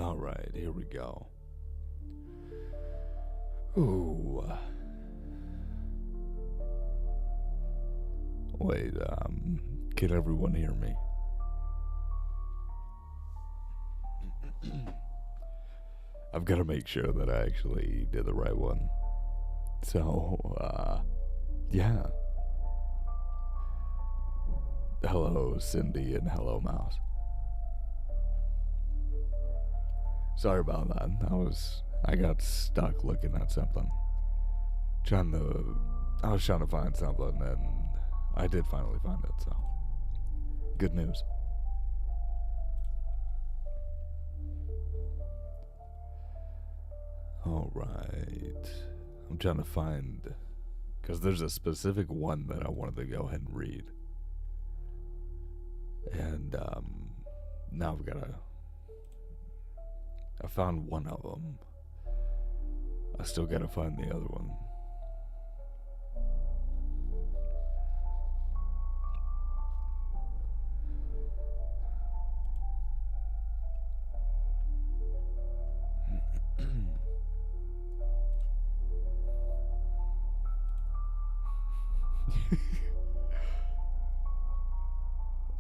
All right, here we go. Ooh. Wait, can everyone hear me? I've got to make sure that I actually did the right one. So, yeah. Hello, Cindy, and hello, Mouse. Sorry about that. I got stuck looking at something. I was trying to find something, and I did finally find it, so. Good news. Alright. I'm trying to find, because there's a specific one that I wanted to go ahead and read. And, now I found one of them. I still gotta find the other one.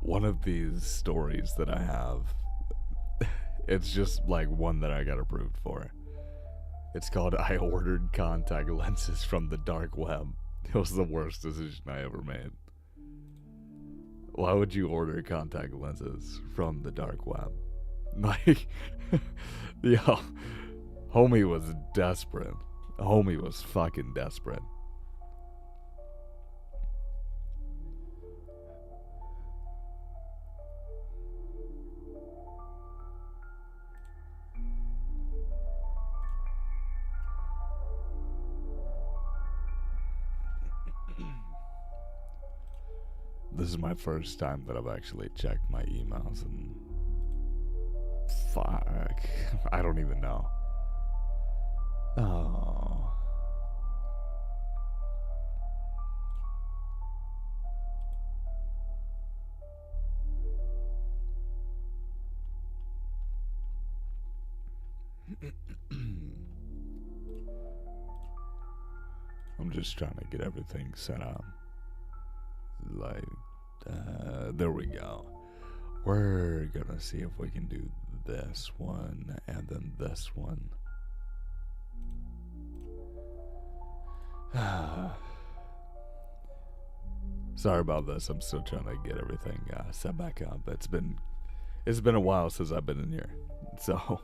One of these stories that I have, it's just like one that I got approved for. It's called I Ordered Contact Lenses from the Dark Web. It was the worst decision I ever made. Why would you order contact lenses from the dark web? Like, yo, homie was desperate. Homie was fucking desperate. This is my first time that I've actually checked my emails, and fuck, I don't even know. Oh. I'm just trying to get everything set up. Like, there we go. We're gonna see if we can do this one and then this one. Sorry about this. I'm still trying to get everything set back up. It's been a while since I've been in here, so.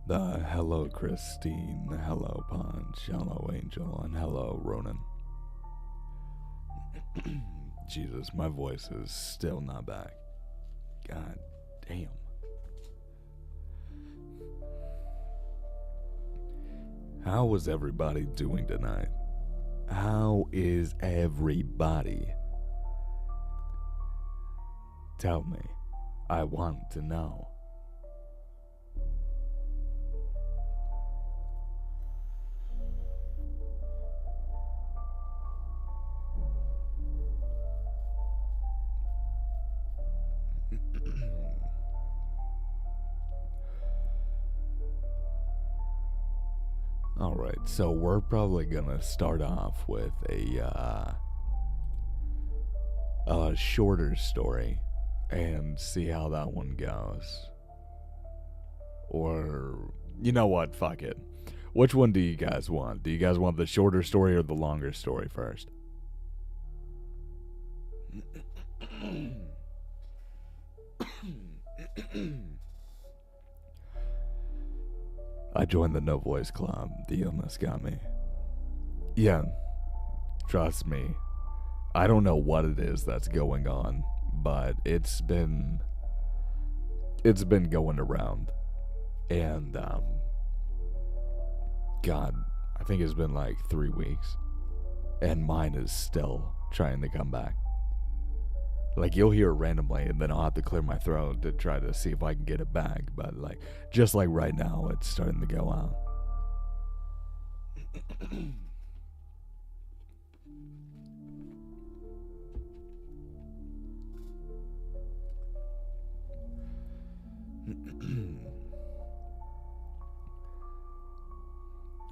Hello, Christine. Hello, Punch. Hello, Angel. And hello, Ronan. Jesus, my voice is still not back. God damn. How is everybody doing tonight? How is everybody? Tell me. I want to know. Alright, so we're probably gonna start off with a shorter story and see how that one goes. Or, you know what, fuck it. Which one do you guys want? Do you guys want the shorter story or the longer story first? I joined the No Voice Club. The illness got me. Yeah, trust me. I don't know what it is that's going on, but it's been going around. And, God, I think it's been like 3 weeks. And mine is still trying to come back. Like, you'll hear it randomly, and then I'll have to clear my throat to try to see if I can get it back. But, like, just like right now, it's starting to go out.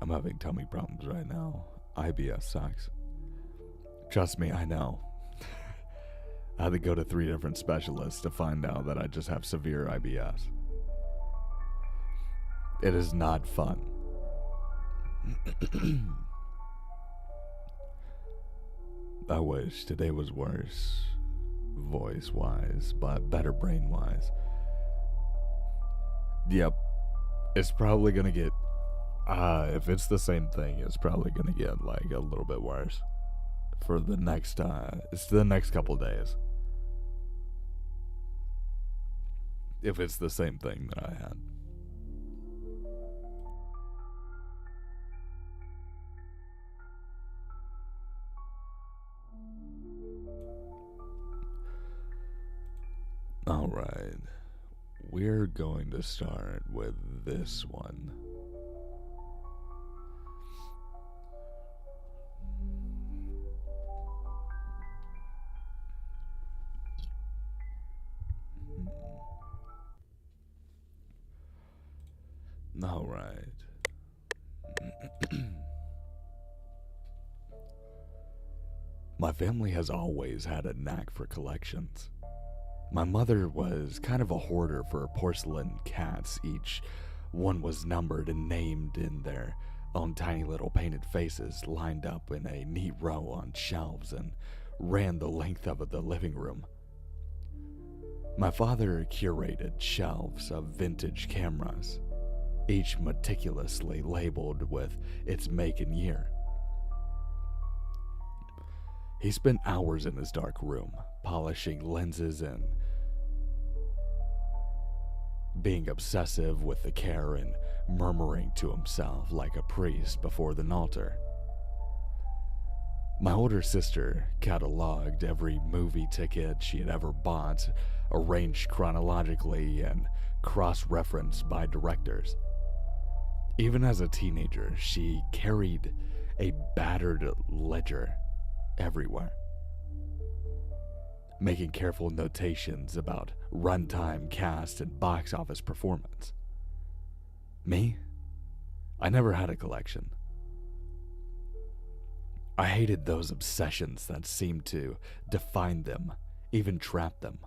I'm having tummy problems right now. IBS sucks. Trust me, I know. I had to go to 3 different specialists to find out that I just have severe IBS. It is not fun. I wish today was worse, voice-wise, but better brain-wise. Yep, it's probably gonna get, if it's the same thing, it's probably gonna get, like, a little bit worse. For the next, it's the next couple days. If it's the same thing that I had. Alright. We're going to start with this one. All right. My family has always had a knack for collections. My mother was kind of a hoarder for porcelain cats. Each one was numbered and named in their own tiny little painted faces, lined up in a neat row on shelves and ran the length of the living room. My father curated shelves of vintage cameras, each meticulously labeled with its make and year. He spent hours in his dark room, polishing lenses and being obsessive with the care and murmuring to himself like a priest before an altar. My older sister cataloged every movie ticket she had ever bought, arranged chronologically and cross-referenced by directors. Even as a teenager, she carried a battered ledger everywhere, making careful notations about runtime, cast, and box office performance. Me? I never had a collection. I hated those obsessions that seemed to define them, even trap them.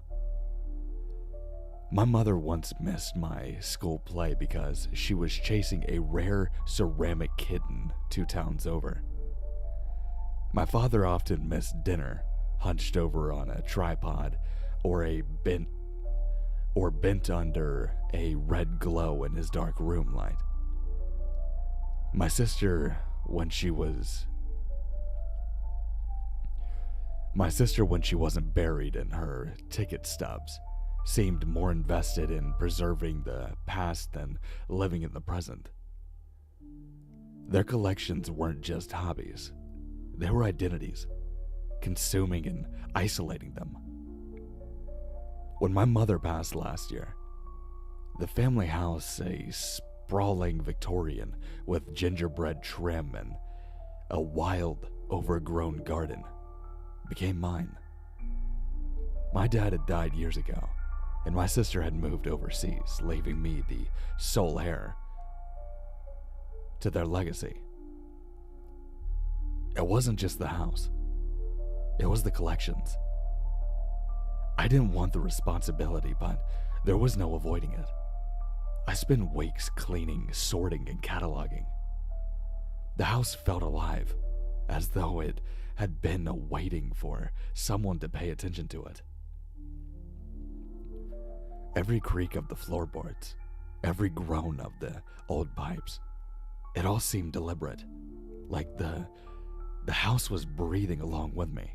My mother once missed my school play because she was chasing a rare ceramic kitten 2 towns over. My father often missed dinner, hunched over on a tripod or bent under a red glow in his dark room light. My sister, when she wasn't buried in her ticket stubs, seemed more invested in preserving the past than living in the present. Their collections weren't just hobbies, they were identities, consuming and isolating them. When my mother passed last year, the family house, a sprawling Victorian with gingerbread trim and a wild, overgrown garden, became mine. My dad had died years ago, and my sister had moved overseas, leaving me the sole heir to their legacy. It wasn't just the house, it was the collections. I didn't want the responsibility, but there was no avoiding it. I spent weeks cleaning, sorting, and cataloging. The house felt alive, as though it had been waiting for someone to pay attention to it. Every creak of the floorboards, every groan of the old pipes, it all seemed deliberate, like the house was breathing along with me.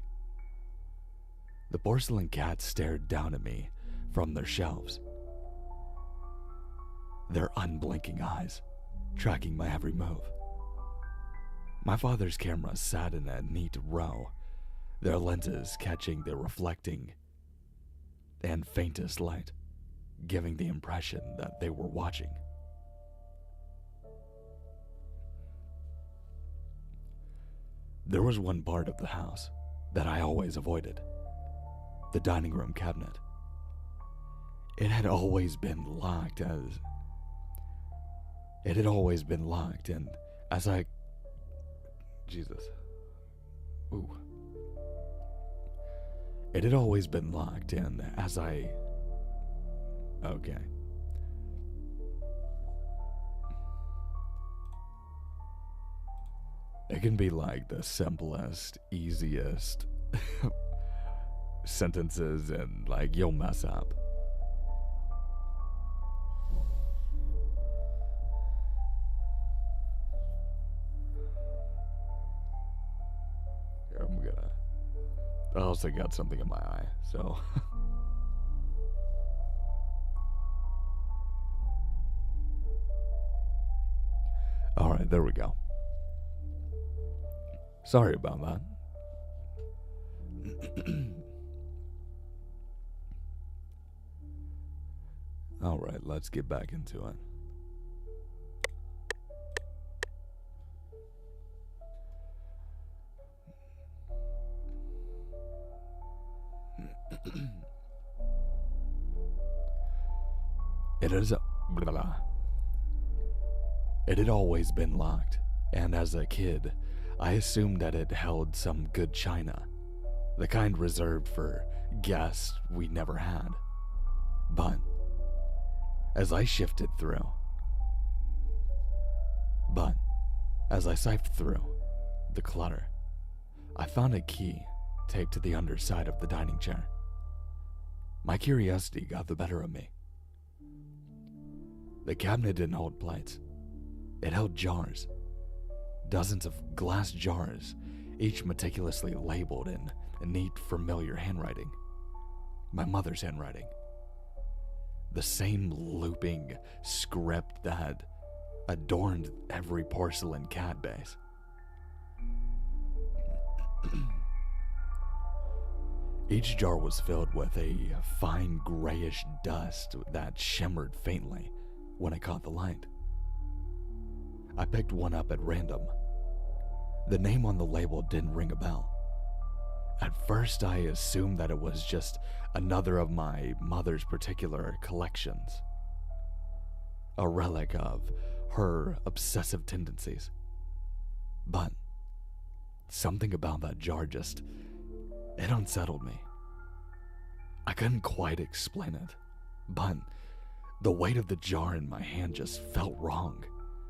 The porcelain cats stared down at me from their shelves, their unblinking eyes tracking my every move. My father's camera sat in a neat row, their lenses catching the reflecting and faintest light, giving the impression that they were watching. There was one part of the house that I always avoided: the dining room cabinet. It had always been locked, and as I... Jesus. Ooh. It had always been locked, and as I... Okay. It can be like the simplest, easiest sentences, and like you'll mess up. I also got something in my eye, so. Alright, there we go. Sorry about that. Alright, let's get back into it. It had always been locked, and as a kid, I assumed that it held some good china, the kind reserved for guests we never had. But as I sifted through the clutter, I found a key taped to the underside of the dining chair. My curiosity got the better of me. The cabinet didn't hold plates. It held jars. Dozens of glass jars, each meticulously labeled in a neat, familiar handwriting. My mother's handwriting. The same looping script that adorned every porcelain cat base. Each jar was filled with a fine grayish dust that shimmered faintly when it caught the light. I picked one up at random. The name on the label didn't ring a bell. At first, I assumed that it was just another of my mother's particular collections, a relic of her obsessive tendencies. But something about that jar it unsettled me. I couldn't quite explain it, but the weight of the jar in my hand just felt wrong,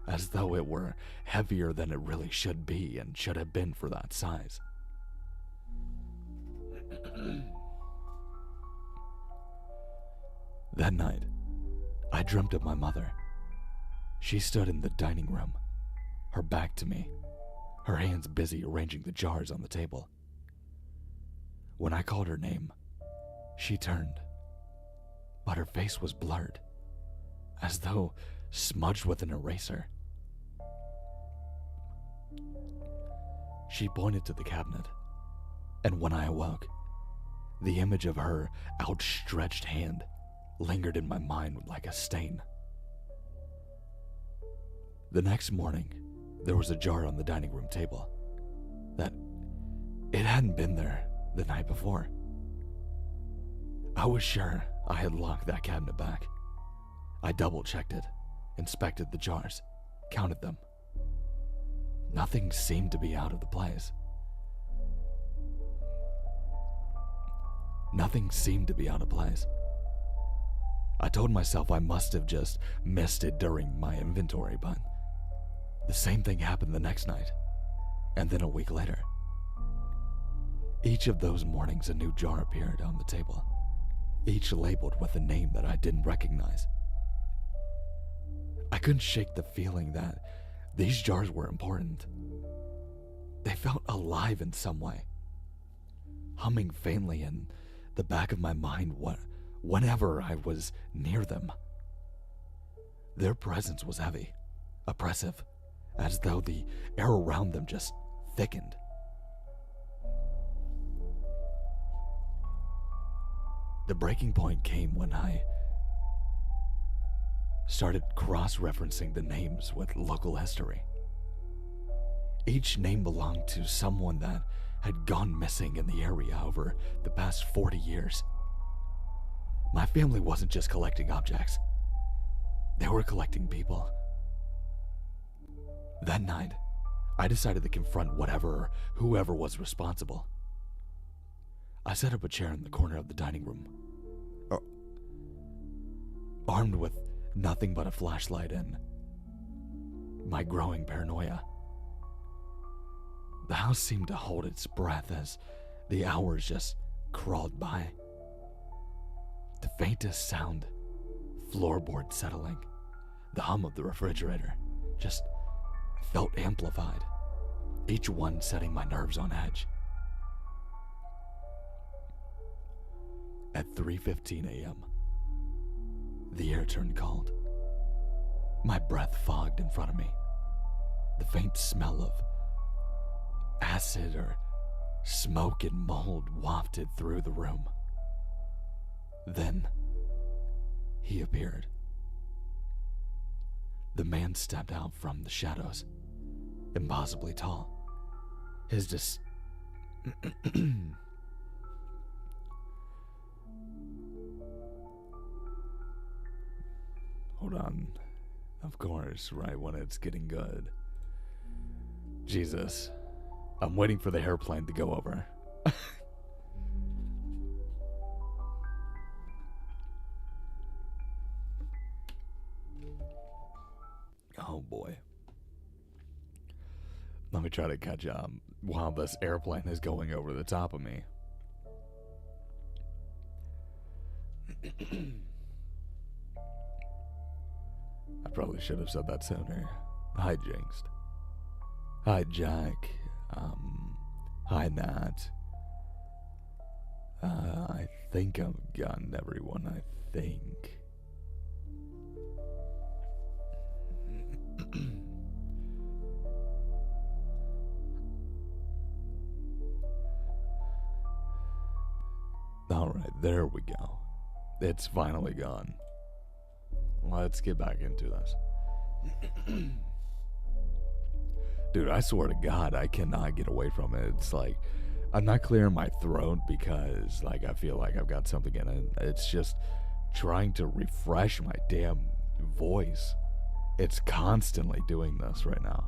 as though it were heavier than it really should be and should have been for that size. That night, I dreamt of my mother. She stood in the dining room, her back to me, her hands busy arranging the jars on the table. When I called her name, she turned, but her face was blurred, as though smudged with an eraser. She pointed to the cabinet, and when I awoke, the image of her outstretched hand lingered in my mind like a stain. The next morning, there was a jar on the dining room table that it hadn't been there the night before. I was sure I had locked that cabinet back. I double-checked it, inspected the jars, counted them. Nothing seemed to be out of the place. Nothing seemed to be out of place. I told myself I must have just missed it during my inventory, but the same thing happened the next night, and then a week later. Each of those mornings, a new jar appeared on the table, each labeled with a name that I didn't recognize. I couldn't shake the feeling that these jars were important. They felt alive in some way, humming faintly in the back of my mind whenever I was near them. Their presence was heavy, oppressive, as though the air around them just thickened. The breaking point came when I started cross-referencing the names with local history. Each name belonged to someone that had gone missing in the area over the past 40 years. My family wasn't just collecting objects. They were collecting people. That night, I decided to confront whatever or whoever was responsible. I set up a chair in the corner of the dining room, armed with nothing but a flashlight and my growing paranoia. The house seemed to hold its breath as the hours just crawled by. The faintest sound, floorboard settling, the hum of the refrigerator, just felt amplified, each one setting my nerves on edge. At 3:15 a.m., the air turned cold. My breath fogged in front of me. The faint smell of acid or smoke and mold wafted through the room. Then, he appeared. The man stepped out from the shadows, impossibly tall. His Hold on. Of course, right when it's getting good. Jesus. I'm waiting for the airplane to go over. Oh boy. Let me try to catch up while this airplane is going over the top of me. I probably should have said that sooner. Hi, Jinxed. Hi, Jack. Hi, Nat. I think I've gotten everyone, I think. Alright, there we go. It's finally gone. Let's get back into this. Dude, I swear to God, I cannot get away from it. It's like, I'm not clearing my throat because, like, I feel like I've got something in it. It's just trying to refresh my damn voice. It's constantly doing this right now.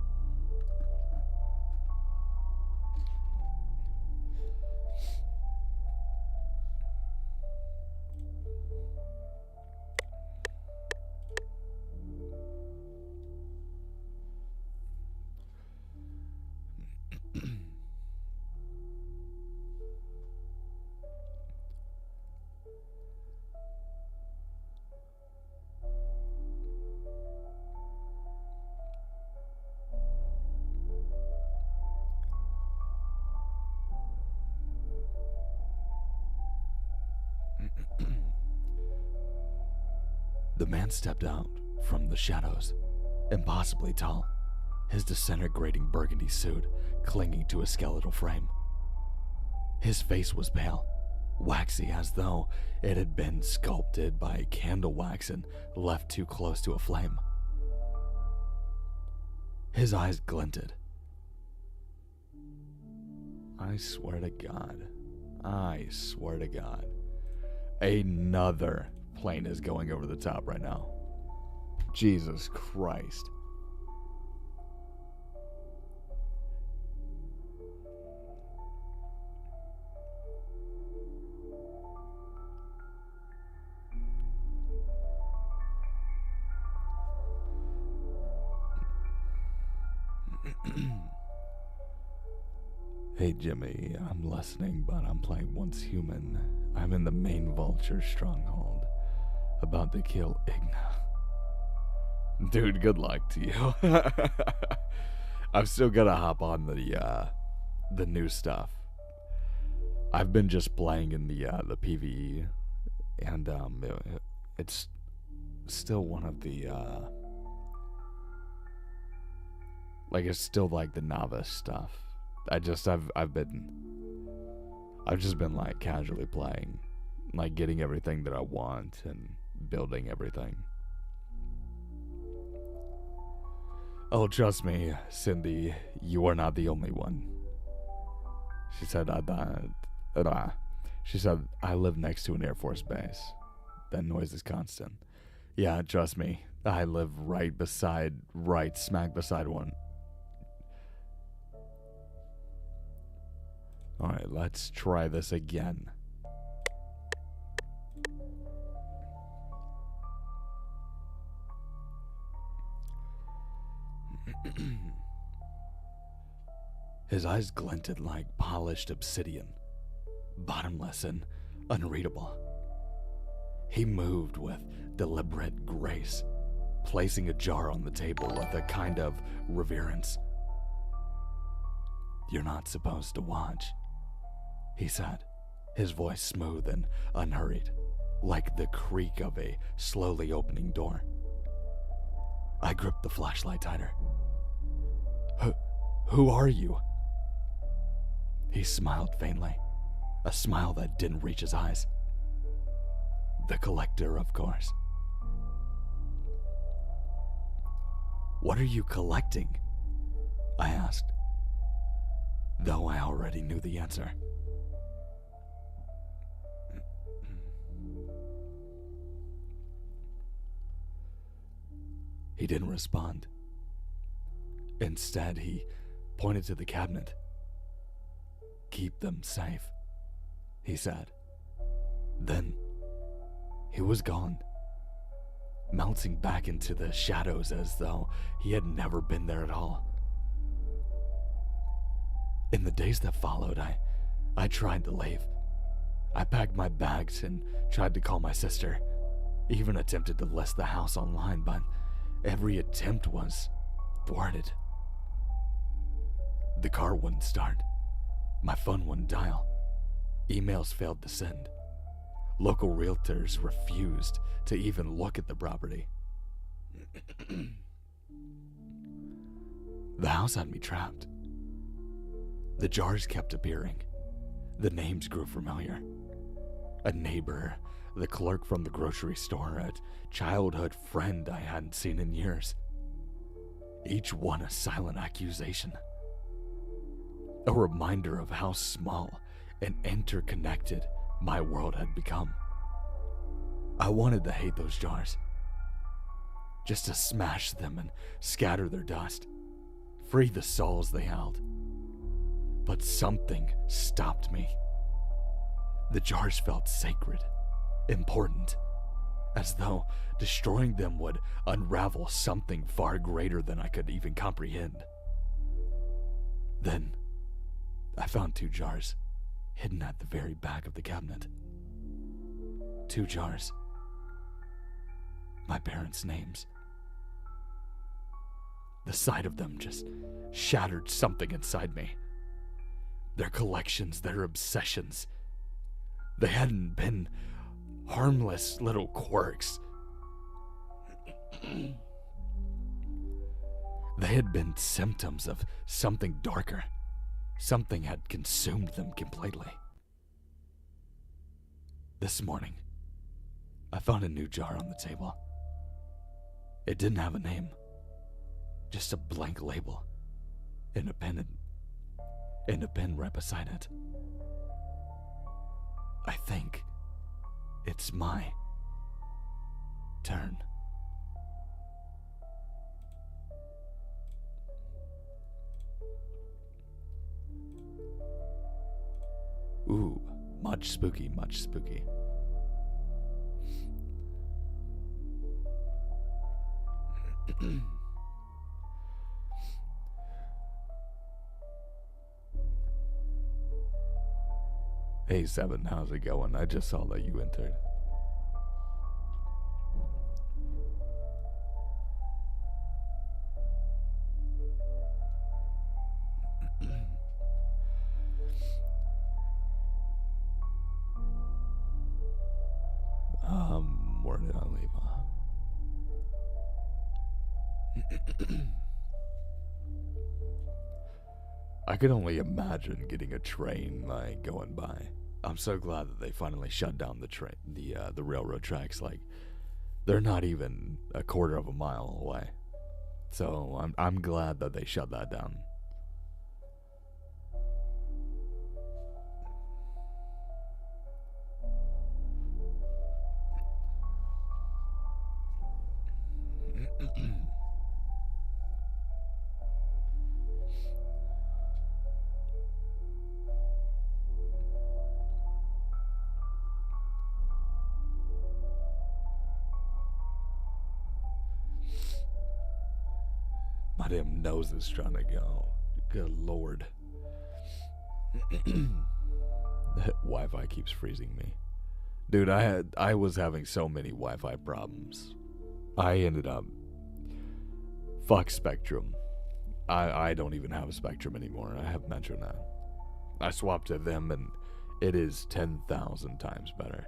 The man stepped out from the shadows, impossibly tall, his disintegrating burgundy suit clinging to a skeletal frame. His face was pale, waxy as though it had been sculpted by candle wax and left too close to a flame. His eyes glinted. I swear to God, another plane is going over the top right now. Jesus Christ. Hey Jimmy, I'm listening, but I'm playing Once Human. I'm in the main Vulture stronghold, about to kill Igna. Dude, good luck to you. I'm still gonna hop on the new stuff. I've been just playing in the PvE, and it's still one of the it's still like the novice stuff. I've just been like casually playing, like getting everything that I want and building everything. Oh, trust me, Cindy, you are not the only one. She said, I live next to an Air Force base. That noise is constant. Yeah, trust me, I live right smack beside one. Alright, let's try this again. His eyes glinted like polished obsidian, bottomless and unreadable. He moved with deliberate grace, placing a jar on the table with a kind of reverence. You're not supposed to watch, he said, his voice smooth and unhurried, like the creak of a slowly opening door. I gripped the flashlight tighter. Who are you? He smiled faintly, a smile that didn't reach his eyes. The collector, of course. What are you collecting? I asked, though I already knew the answer. He didn't respond. Instead, he pointed to the cabinet. Keep them safe, he said. Then, he was gone, melting back into the shadows as though he had never been there at all. In the days that followed, I tried to leave. I packed my bags and tried to call my sister, even attempted to list the house online, but every attempt was thwarted. The car wouldn't start. My phone wouldn't dial. Emails failed to send. Local realtors refused to even look at the property. The house had me trapped. The jars kept appearing. The names grew familiar. A neighbor, the clerk from the grocery store, a childhood friend I hadn't seen in years. Each one a silent accusation. A reminder of how small and interconnected my world had become. I wanted to hate those jars, just to smash them and scatter their dust, free the souls they held. But something stopped me. The jars felt sacred, important, as though destroying them would unravel something far greater than I could even comprehend. Then, I found 2 jars, hidden at the very back of the cabinet. 2 jars. My parents' names. The sight of them just shattered something inside me. Their collections, their obsessions. They hadn't been harmless little quirks. They had been symptoms of something darker. Something had consumed them completely. This morning, I found a new jar on the table. It didn't have a name, just a blank label and a pen right beside it. I think it's my turn. Ooh, much spooky, much spooky. Hey, Seven, how's it going? I just saw that you entered. Where did I leave off? I could only imagine getting a train like going by. I'm so glad that they finally shut down the railroad tracks. Like, they're not even a quarter of a mile away. So I'm glad that they shut that down. My damn nose is trying to go. Good lord. Wi-Fi keeps freezing me. Dude, I was having so many Wi-Fi problems. I ended up... Fuck Spectrum. I don't even have a Spectrum anymore. I have MetroNet. I swapped to them and it is 10,000 times better.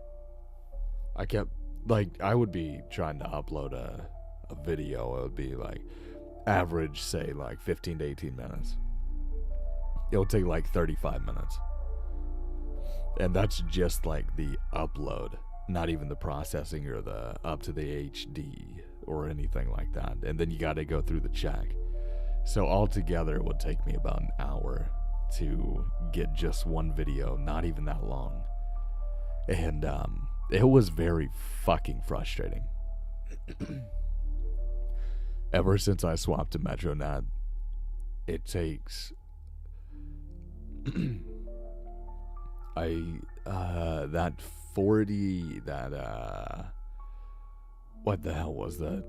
I kept... Like, I would be trying to upload a video. It would be like... average, say, like 15 to 18 minutes. It'll take like 35 minutes. And that's just like the upload, not even the processing or the up to the HD or anything like that. And then you got to go through the check. So altogether, it would take me about an hour to get just one video, not even that long. And it was very fucking frustrating. Ever since I swapped to MetroNet, it takes... that 40, what the hell was that?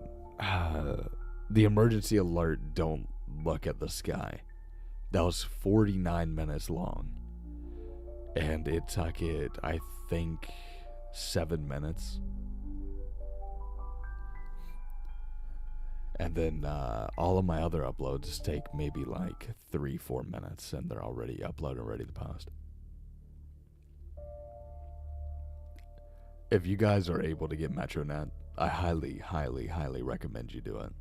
The emergency alert, don't look at the sky. That was 49 minutes long. And it took it, I think, 7 minutes. And then all of my other uploads take maybe like 3-4 minutes, and they're already uploaded and ready to post. If you guys are able to get MetroNet, I highly, highly, highly recommend you do it.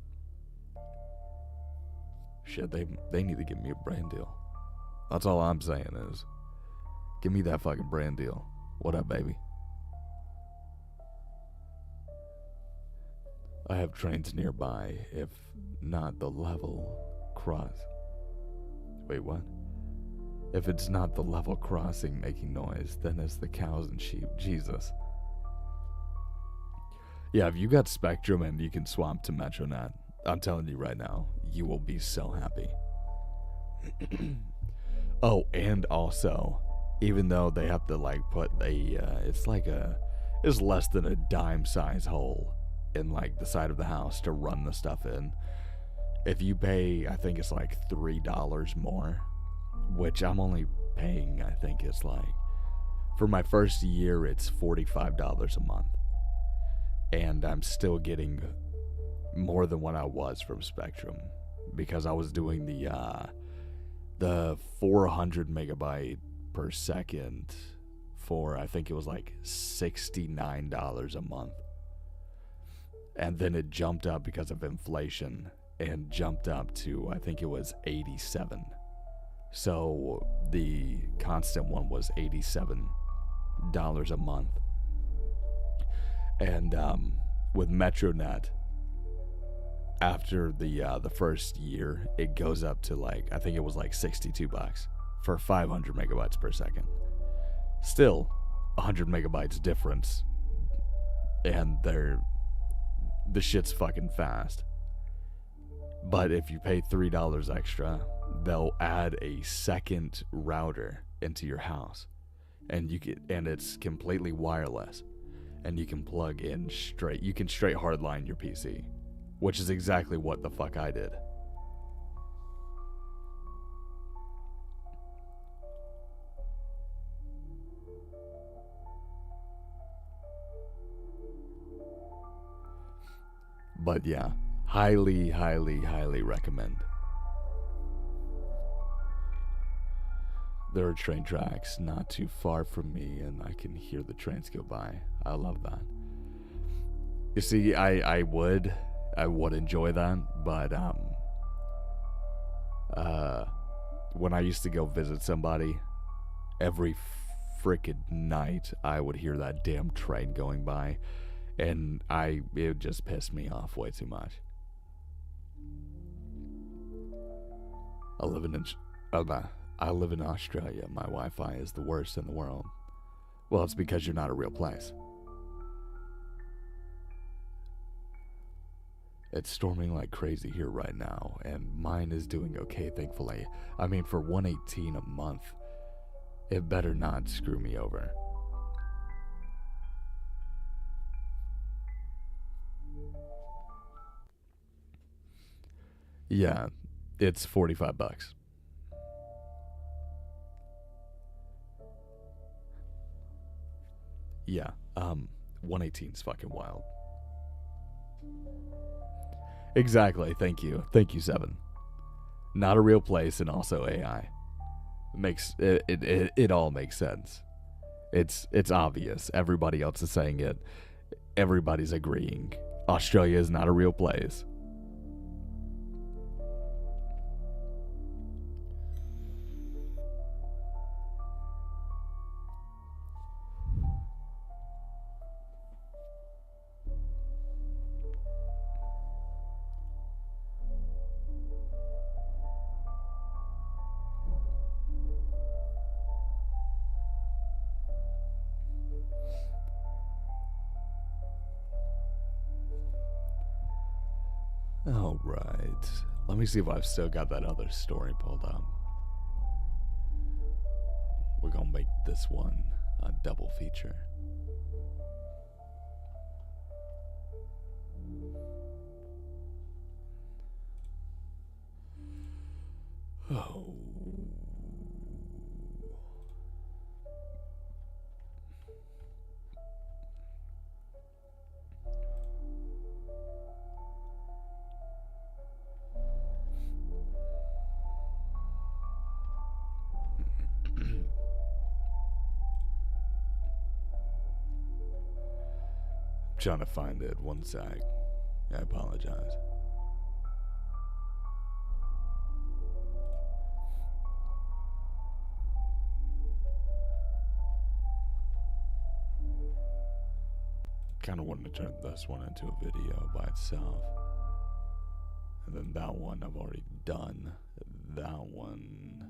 Shit, they need to give me a brand deal. That's all I'm saying is, give me that fucking brand deal. What up, baby? I have trains nearby, if not the level cross. Wait, what? If it's not the level crossing making noise, then it's the cows and sheep. Jesus. Yeah, if you got Spectrum and you can swap to MetroNet, I'm telling you right now, you will be so happy. Oh, and also, even though they have to like put it's less than a dime size hole in like the side of the house to run the stuff in. If you pay, I think it's like $3 more, which I'm only paying, I think it's like, for my first year, it's $45 a month. And I'm still getting more than what I was from Spectrum, because I was doing the 400 megabyte per second for, I think it was like $69 a month. and then it jumped up because of inflation and jumped up to, I think it was 87. So the constant one was $87 a month. And with MetroNet, after the first year, it goes up to like, I think it was like $62 for 500 megabytes per second. Still 100 megabytes difference, and the shit's fucking fast. But if you pay $3 extra, they'll add a second router into your house, and it's completely wireless, and you can plug in straight. You can straight hardline your PC, which is exactly what the fuck I did. But yeah, highly, highly, highly recommend. There are train tracks not too far from me, and I can hear the trains go by. I love that. You see, I would enjoy that, but when I used to go visit somebody, every freaking night I would hear that damn train going by, and it just pissed me off way too much. I live in Australia. My Wi-Fi is the worst in the world. Well, it's because you're not a real place. It's storming like crazy here right now, and mine is doing okay, thankfully. I mean, for $118 a month, it better not screw me over. Yeah, it's $45. Yeah, 118 is fucking wild. Exactly, thank you, Seven. Not a real place, and also AI. It all makes sense. It's obvious. Everybody else is saying it. Everybody's agreeing. Australia is not a real place. Alright. Let me see if I've still got that other story pulled up. We're gonna make this one a double feature. Oh. Trying to find it. One sec. I apologize. Kind of wanted to turn this one into a video by itself. And then that one I've already done. That one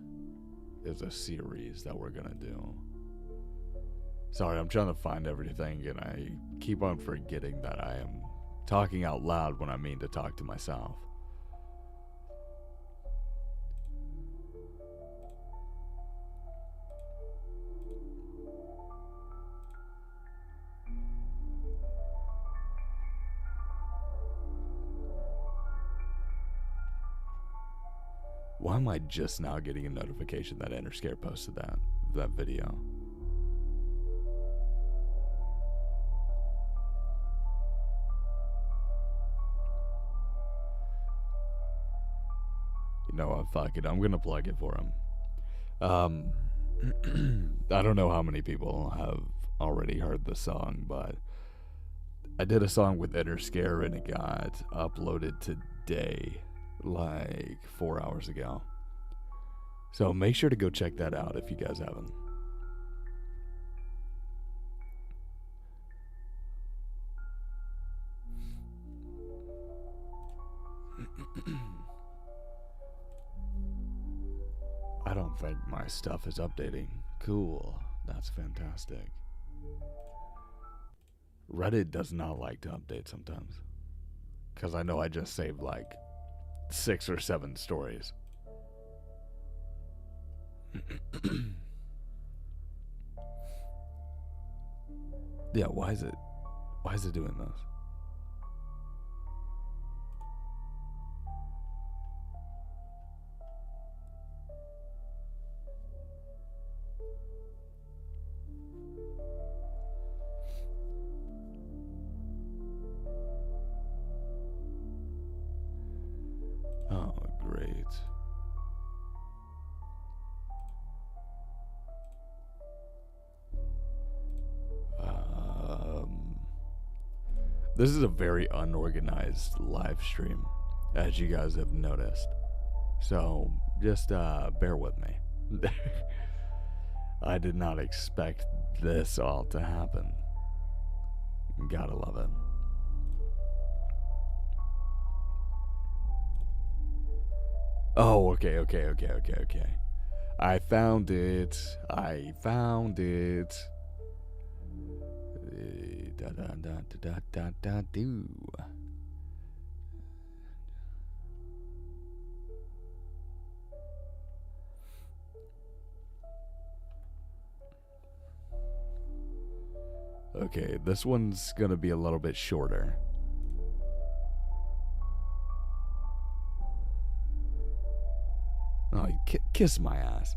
is a series that we're gonna do. Sorry, I'm trying to find everything, and I keep on forgetting that I am talking out loud when I mean to talk to myself. Why am I just now getting a notification that Interscare posted that video? You know what, fuck it, I'm gonna plug it for him. I don't know how many people have already heard the song, but I did a song with Inner Scare and it got uploaded today, like 4 hours ago. So make sure to go check that out if you guys haven't. I don't think my stuff is updating. Cool. That's fantastic. Reddit does not like to update sometimes. Because I know I just saved like 6 or 7 stories. Yeah, why is it doing this? Oh, great. This is a very unorganized live stream, as you guys have noticed. So, just bear with me. I did not expect this all to happen. Gotta love it. Oh, okay. I found it. Da da da da da da do. Okay, this one's gonna be a little bit shorter. Oh, kiss my ass.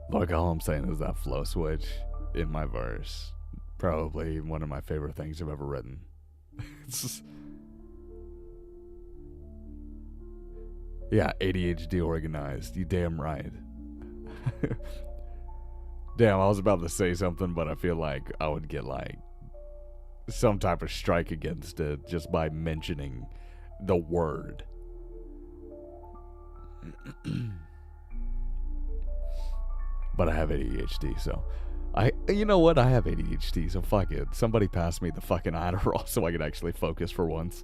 Look, all I'm saying is that flow switch in my verse, probably one of my favorite things I've ever written. It's just, yeah, ADHD organized. You damn right. Damn, I was about to say something, but I feel like I would get like some type of strike against it just by mentioning the word. But I have ADHD, so you know what? I have ADHD, so fuck it. Somebody pass me the fucking Adderall so I can actually focus for once.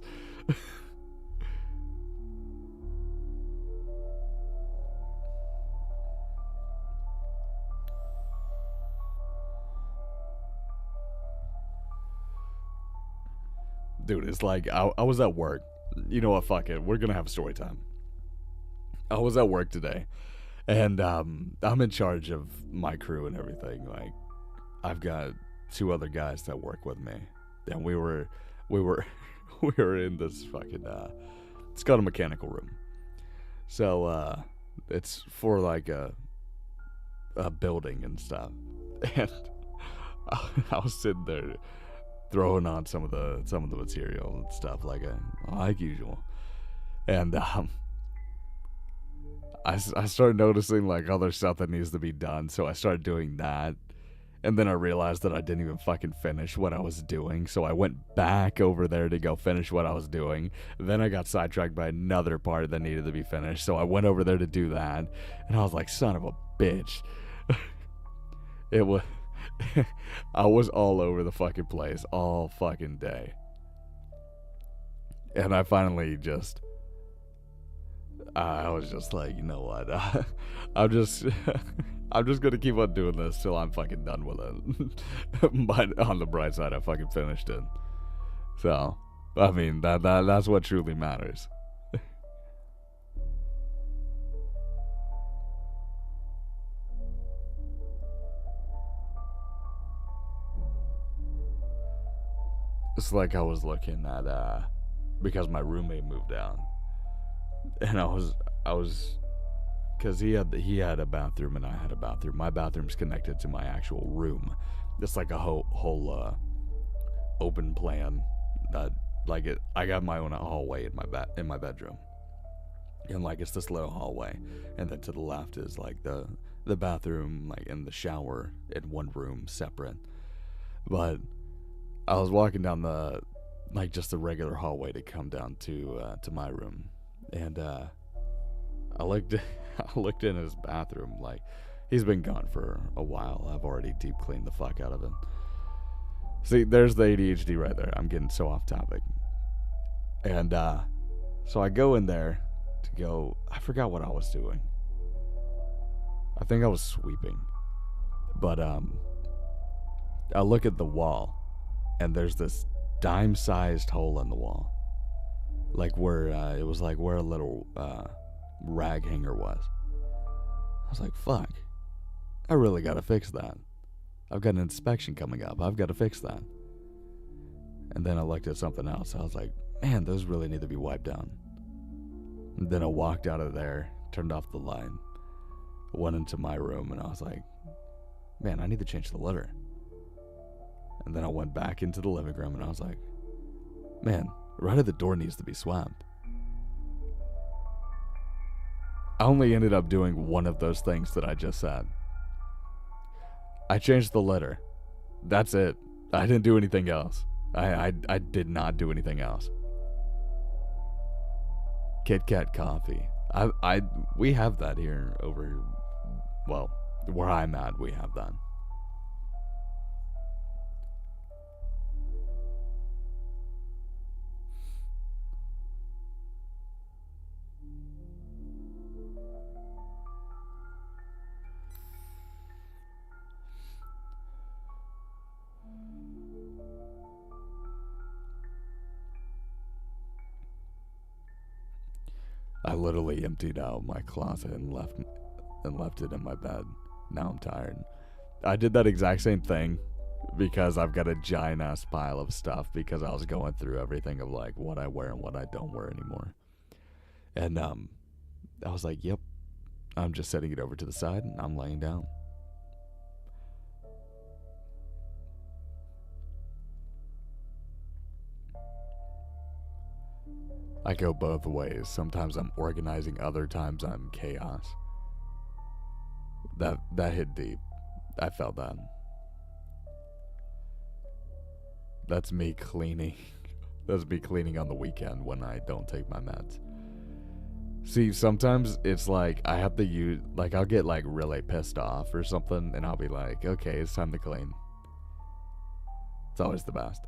Dude, it's like, I was at work. You know what? Fuck it. We're gonna have story time. I was at work today. And I'm in charge of my crew and everything. Like, I've got 2 other guys that work with me, and we were in this fucking it's called a mechanical room. So it's for like a building and stuff. And I was sitting there throwing on some of the material and stuff like usual, and I started noticing like other stuff that needs to be done, so I started doing that, and then I realized that I didn't even fucking finish what I was doing, so I went back over there to go finish what I was doing. Then I got sidetracked by another part that needed to be finished, so I went over there to do that, and I was like, son of a bitch. It was I was all over the fucking place all fucking day, and I finally just I was just like, you know what? I'm just gonna keep on doing this till I'm fucking done with it. But on the bright side, I fucking finished it. So, I mean, that's what truly matters. It's like I was looking at because my roommate moved out. And I was, because he had a bathroom and I had a bathroom. My bathroom's connected to my actual room, It's like a whole open plan that like it. I got my own hallway in my bedroom, and like it's this little hallway, and then to the left is like the bathroom, like in the shower in one room separate. But I was walking down the like just the regular hallway to come down to my room, and I looked I looked in his bathroom. Like, he's been gone for a while. I've already deep cleaned the fuck out of him. See, there's the ADHD right there. I'm getting so off topic. And so I go in there to go. I forgot what I was doing. I think I was sweeping. But I look at the wall, and there's this dime-sized hole in the wall, like where it was like where a little rag hanger was. I was like, fuck, I really gotta fix that. I've got an inspection coming up. I've got to fix that. And then I looked at something else. I was like, man, those really need to be wiped down. And then I walked out of there, turned off the light, went into my room, and I was like, man, I need to change the litter. And then I went back into the living room, and I was like, man, right at the door needs to be swept. I only ended up doing one of those things that I just said. I changed the litter. That's it. I didn't do anything else. I did not do anything else. Kit Kat coffee. We have that here over, well, where I'm at, we have that. I literally emptied out my closet and left it in my bed. Now I'm tired. I did that exact same thing because I've got a giant ass pile of stuff because I was going through everything of like what I wear and what I don't wear anymore. And I was like, yep, I'm just setting it over to the side and I'm laying down. I go both ways. Sometimes I'm organizing, other times I'm chaos. That hit deep. I felt that. That's me cleaning. That's me cleaning on the weekend when I don't take my meds. See, sometimes it's like I have to use, like I'll get like really pissed off or something and I'll be like, okay, it's time to clean. It's always the best.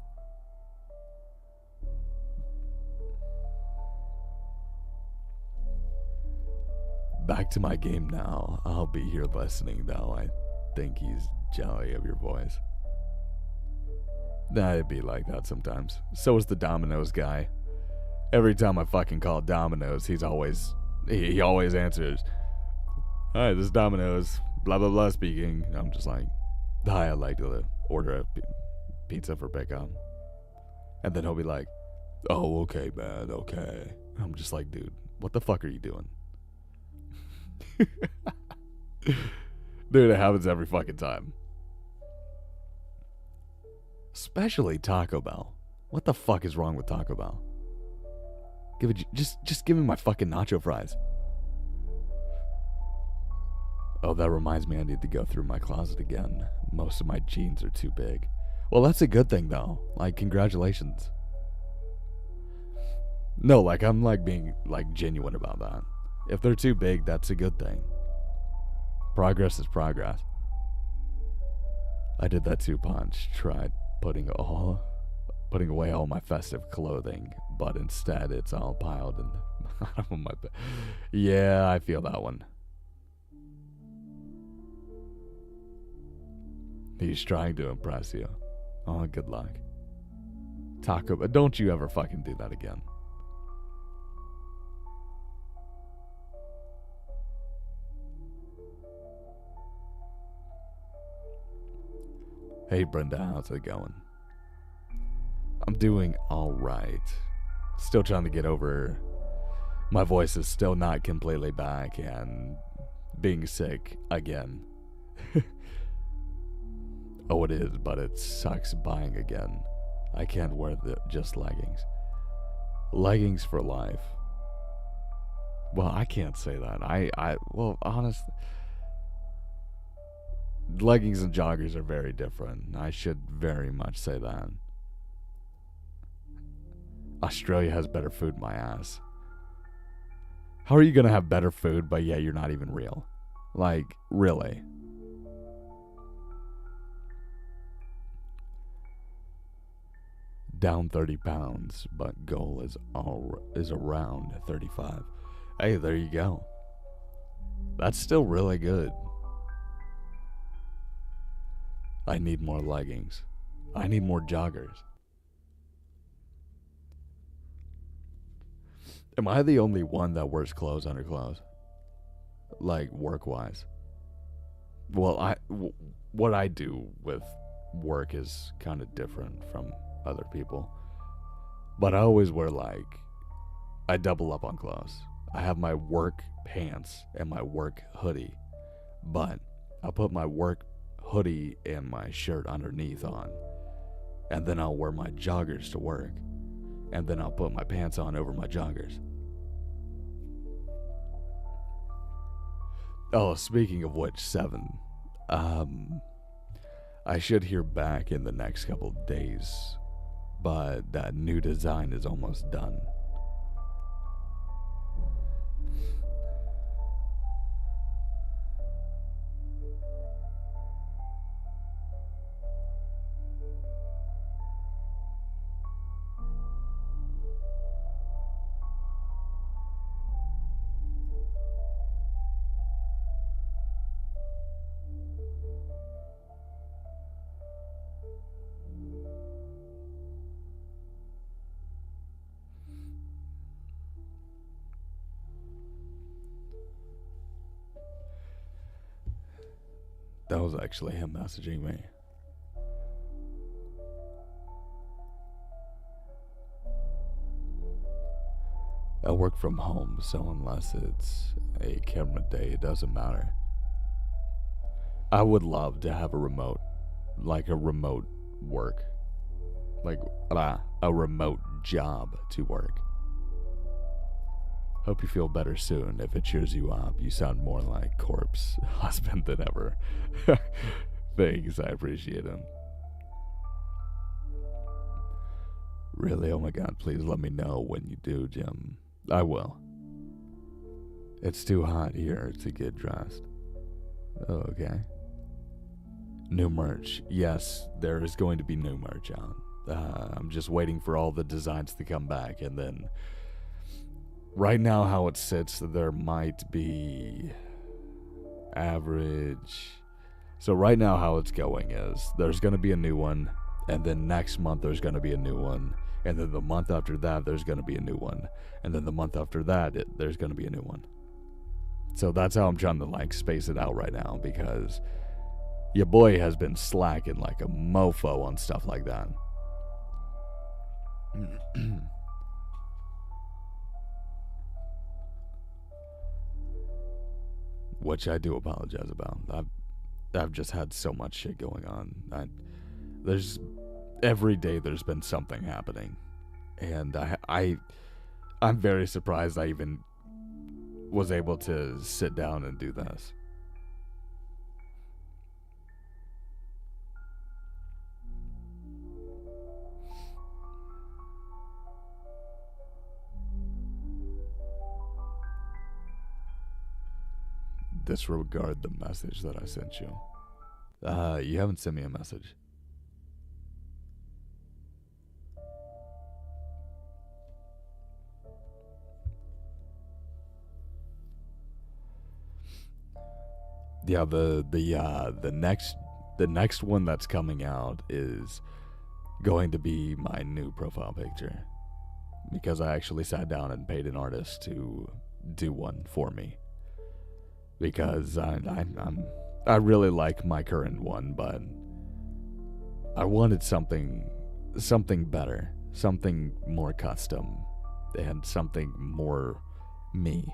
Back to my game now. I'll be here listening though. I think he's jelly of your voice. It'd be like that sometimes. So is the Domino's guy. Every time I fucking call Domino's, he always answers, hi, this is Domino's, blah blah blah speaking. And I'm just like, hi, I'd like to order a pizza for pickup. And then he'll be like, oh, okay, man, okay. I'm just like, dude, what the fuck are you doing? Dude, it happens every fucking time. Especially Taco Bell. What the fuck is wrong with Taco Bell? Just give me my fucking nacho fries. Oh, that reminds me I need to go through my closet again. Most of my jeans are too big. Well, that's a good thing though. Like, congratulations. No, like I'm like being like genuine about that. If they're too big, that's a good thing. Progress is progress. I did that too, Punch. Tried putting away all my festive clothing, but instead it's all piled in the bottom of my bed. Yeah, I feel that one. He's trying to impress you. Oh, good luck. Taco, but don't you ever fucking do that again. Hey Brenda, how's it going? I'm doing alright. Still trying to get over my voice is still not completely back and being sick again. Oh, it is, but it sucks buying again. I can't wear just leggings. Leggings for life. Well, I can't say that. Well, honestly, leggings and joggers are very different. I should very much say that. Australia has better food, my ass. How are you gonna have better food, but yeah, you're not even real? Like, really? Down 30 pounds, but goal is around 35. Hey, there you go. That's still really good. I need more leggings. I need more joggers. Am I the only one that wears clothes under clothes? Like, work-wise? Well, what I do with work is kind of different from other people. But I always wear, like, I double up on clothes. I have my work pants and my work hoodie. But I'll put my work hoodie and my shirt underneath on. And then I'll wear my joggers to work. And then I'll put my pants on over my joggers. Oh, speaking of which, 7. I should hear back in the next couple of days. But that new design is almost done. That was actually him messaging me. I work from home, so unless it's a camera day, it doesn't matter. I would love to have a remote work. Like, a remote job to work. Hope you feel better soon. If it cheers you up, you sound more like Corpse husband than ever. Thanks, I appreciate him. Really, oh my god, please let me know when you do, Jim. I will. It's too hot here to get dressed. Oh, okay. New merch. Yes, there is going to be new merch out. I'm just waiting for all the designs to come back, and then right now how it sits, there might be average. So right now how it's going is there's going to be a new one, and then next month there's going to be a new one, and then the month after that there's going to be a new one, and then the month after that there's going to be a new one. So that's how I'm trying to like space it out right now, because your boy has been slacking like a mofo on stuff like that. Which I do apologize about. I've just had so much shit going on. There's every day there's been something happening, and I'm very surprised I even was able to sit down and do this. Disregard the message that I sent you. You haven't sent me a message. Yeah, the next one that's coming out is going to be my new profile picture, because I actually sat down and paid an artist to do one for me. Because I really like my current one, but I wanted something better, something more custom, and something more me.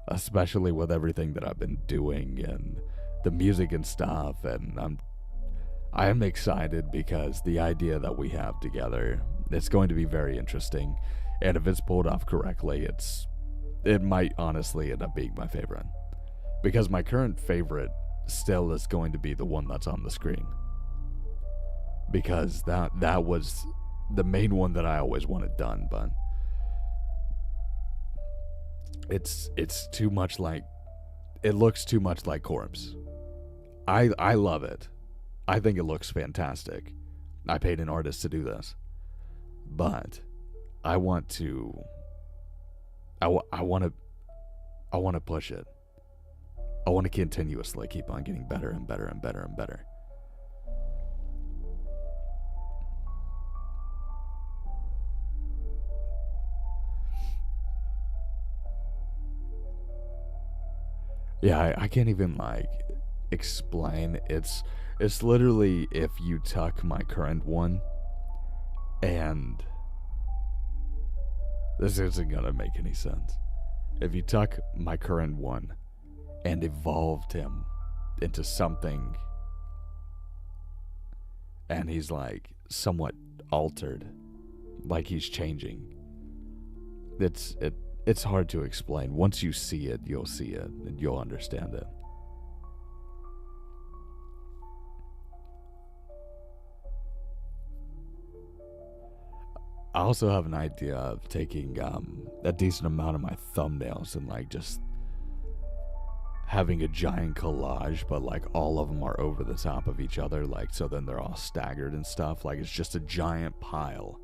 Especially with everything that I've been doing and the music and stuff, and I am excited because the idea that we have together, it's going to be very interesting. And if it's pulled off correctly, it might honestly end up being my favorite. Because my current favorite still is going to be the one that's on the screen. Because that was the main one that I always wanted done, but it's too much like, it looks too much like Corpse. I love it. I think it looks fantastic. I paid an artist to do this. But I want to I want to push it. I want to continuously keep on getting better and better and better and better. Yeah, I can't even like explain. It's literally if you tuck my current one, and this isn't gonna make any sense. If you tuck my current one and evolved him into something, and he's like somewhat altered, like he's changing. It's hard to explain. Once you see it, you'll see it and you'll understand it. I also have an idea of taking a decent amount of my thumbnails and like just having a giant collage, but like all of them are over the top of each other, like so then they're all staggered and stuff. Like it's just a giant pile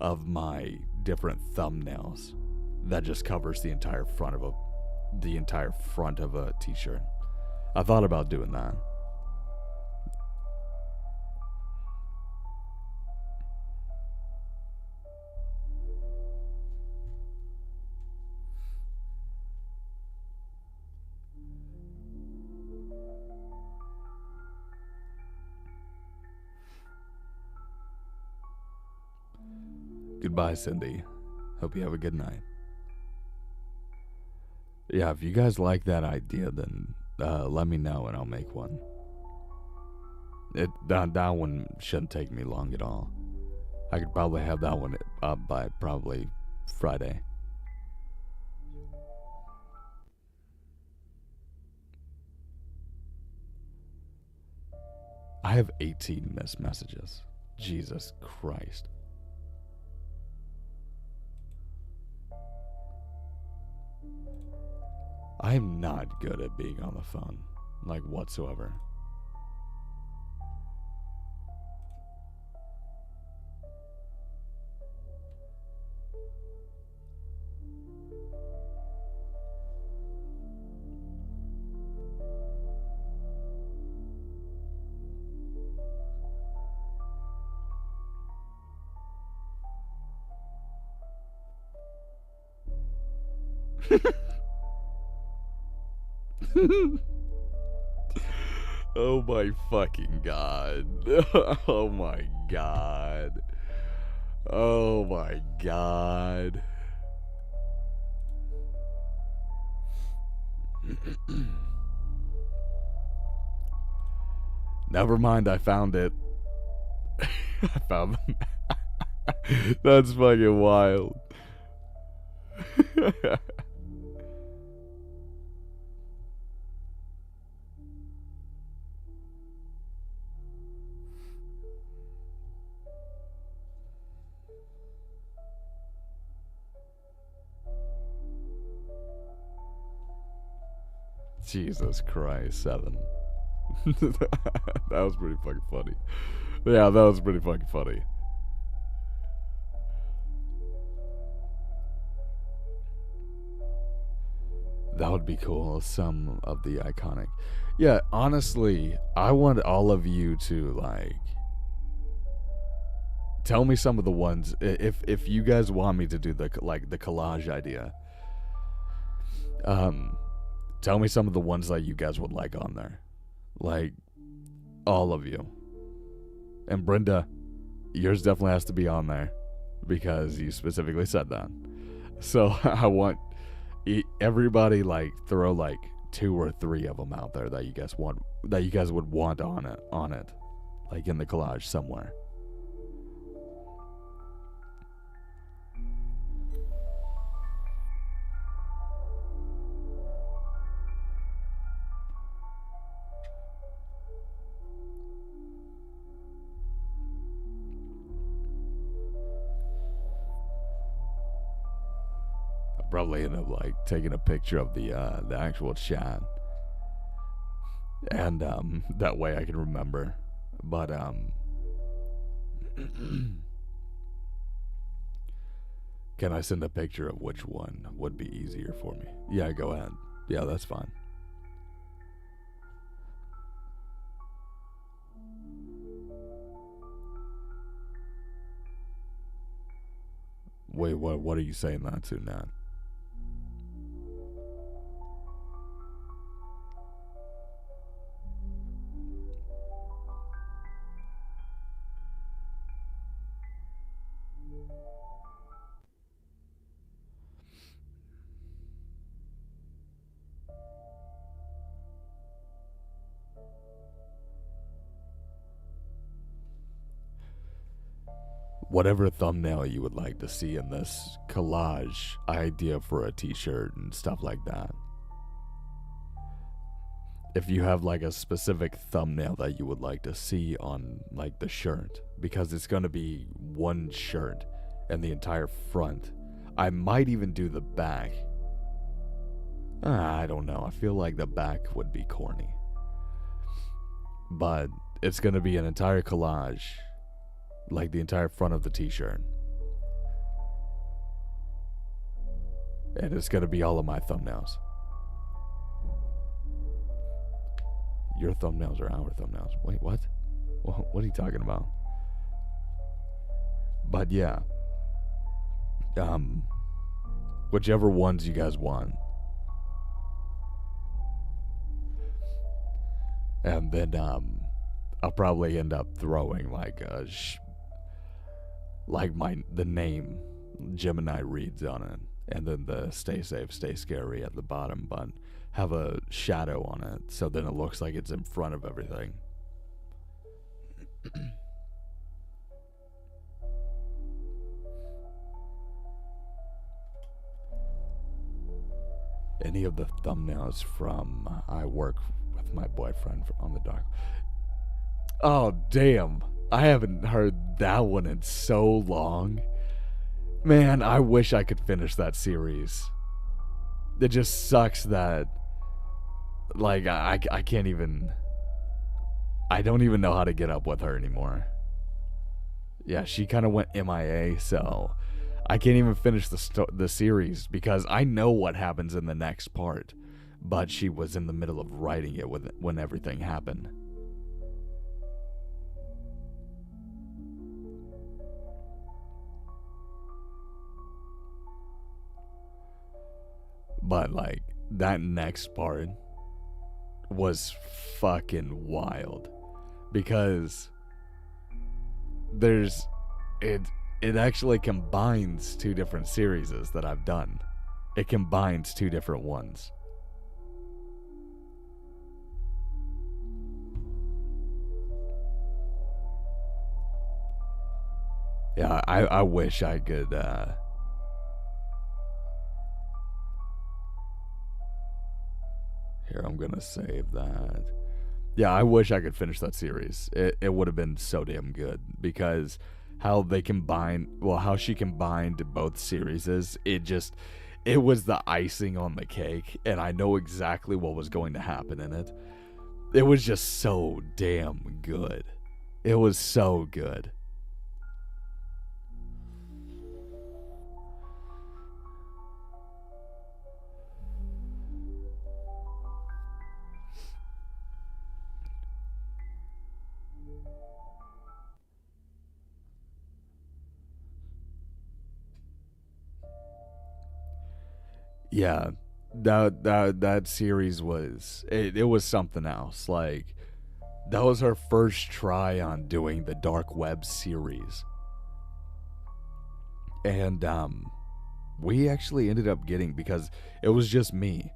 of my different thumbnails that just covers the entire front of a t-shirt. I thought about doing that. Goodbye, Cindy. Hope you have a good night. Yeah, if you guys like that idea, then let me know and I'll make one. That one shouldn't take me long at all. I could probably have that one up by probably Friday. I have 18 missed messages. Jesus Christ. I'm not good at being on the phone, like whatsoever. Oh my fucking god. Oh my god. Oh my god. Never mind, I found it. I found them. That's fucking wild. Jesus Christ, 7. That was pretty fucking funny. Yeah, that was pretty fucking funny. That would be cool. Some of the iconic. Yeah, honestly, I want all of you to like tell me some of the ones if you guys want me to do the collage idea. Tell me some of the ones that you guys would like on there. Like, all of you. And Brenda, yours definitely has to be on there. Because you specifically said that. So, I want everybody, like, throw, like, 2 or 3 of them out there that you guys want, that you guys would want on it. like in the collage somewhere. I'll probably end up like taking a picture of the actual chat, and that way I can remember. But can I send a picture of which one would be easier for me? Yeah, go ahead. Yeah, that's fine. Wait, what are you saying that to, Nat? Whatever thumbnail you would like to see in this collage idea for a t-shirt and stuff like that. If you have like a specific thumbnail that you would like to see on like the shirt, because it's going to be one shirt and the entire front. I might even do the back. I don't know. I feel like the back would be corny. But it's going to be an entire collage, like the entire front of the t-shirt. And it's going to be all of my thumbnails. Your thumbnails are our thumbnails. Wait, what? What are you talking about? But yeah. Whichever ones you guys want. And then I'll probably end up throwing like the name Gemini Reads on it, and then the stay safe, stay scary at the bottom, but have a shadow on it, so then it looks like it's in front of everything. Any of the thumbnails from I Work With My Boyfriend on the Dark. Oh, damn. I haven't heard that one in so long. Man, I wish I could finish that series. It just sucks that, like, I can't even... I don't even know how to get up with her anymore. Yeah, she kind of went MIA, so I can't even finish the series because I know what happens in the next part, but she was in the middle of writing it when everything happened. But like that next part was fucking wild because it actually combines two different series that I've done. It combines two different ones. Yeah, I wish I could here, I'm gonna save that. Yeah, I wish I could finish that series. It would have been so damn good because how she combined both series, it was the icing on the cake, and I know exactly what was going to happen in it. It was just so damn good. It was so good. Yeah, that series was it was something else. Like that was her first try on doing the dark web series. And we actually ended up getting, because it was just me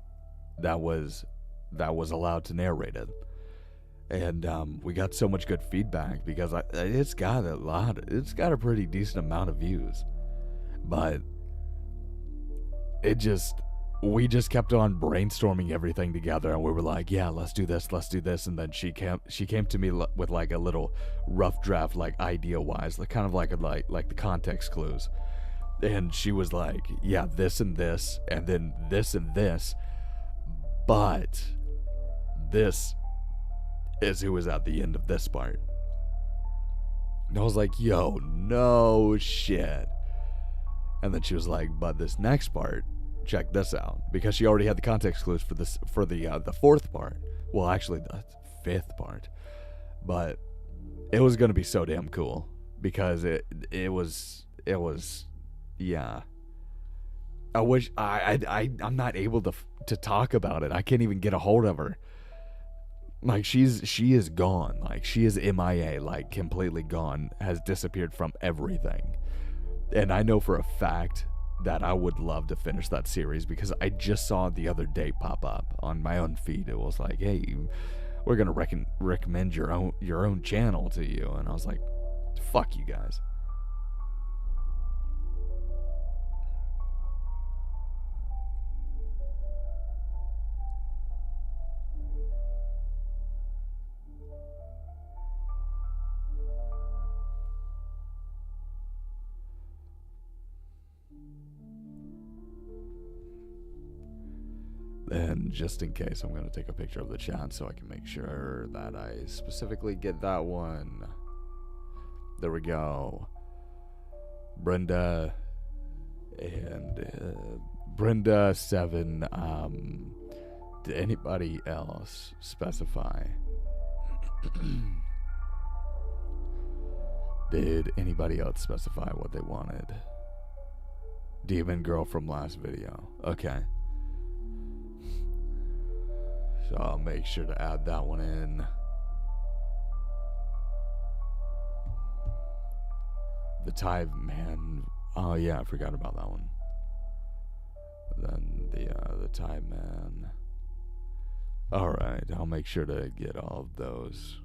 that was allowed to narrate it. And we got so much good feedback because it's got a pretty decent amount of views. But we just kept on brainstorming everything together, and we were like, yeah, let's do this, and then she came to me with like a little rough draft, like idea wise, like kind of like the context clues. And she was like, yeah, this and this, and then this and this, but this is who is at the end of this part. And I was like, yo, no shit. And then she was like, but this next part, check this out, because she already had the context clues for the fourth part. Well, actually the fifth part, but it was gonna be so damn cool because it was yeah. I wish I'm not able to talk about it. I can't even get a hold of her. Like she is gone. Like she is MIA, like completely gone, has disappeared from everything. And I know for a fact that I would love to finish that series because I just saw it the other day pop up on my own feed. It was like, hey, we're gonna recommend your own channel to you, and I was like, fuck you guys. And just in case, I'm going to take a picture of the chat so I can make sure that I specifically get that one. There we go. Brenda and Brenda 7. Did anybody else specify? Did anybody else specify what they wanted? Demon Girl from last video. Okay. So I'll make sure to add that one in. The Tide Man. Oh yeah, I forgot about that one. Then the Tide Man. Alright, I'll make sure to get all of those.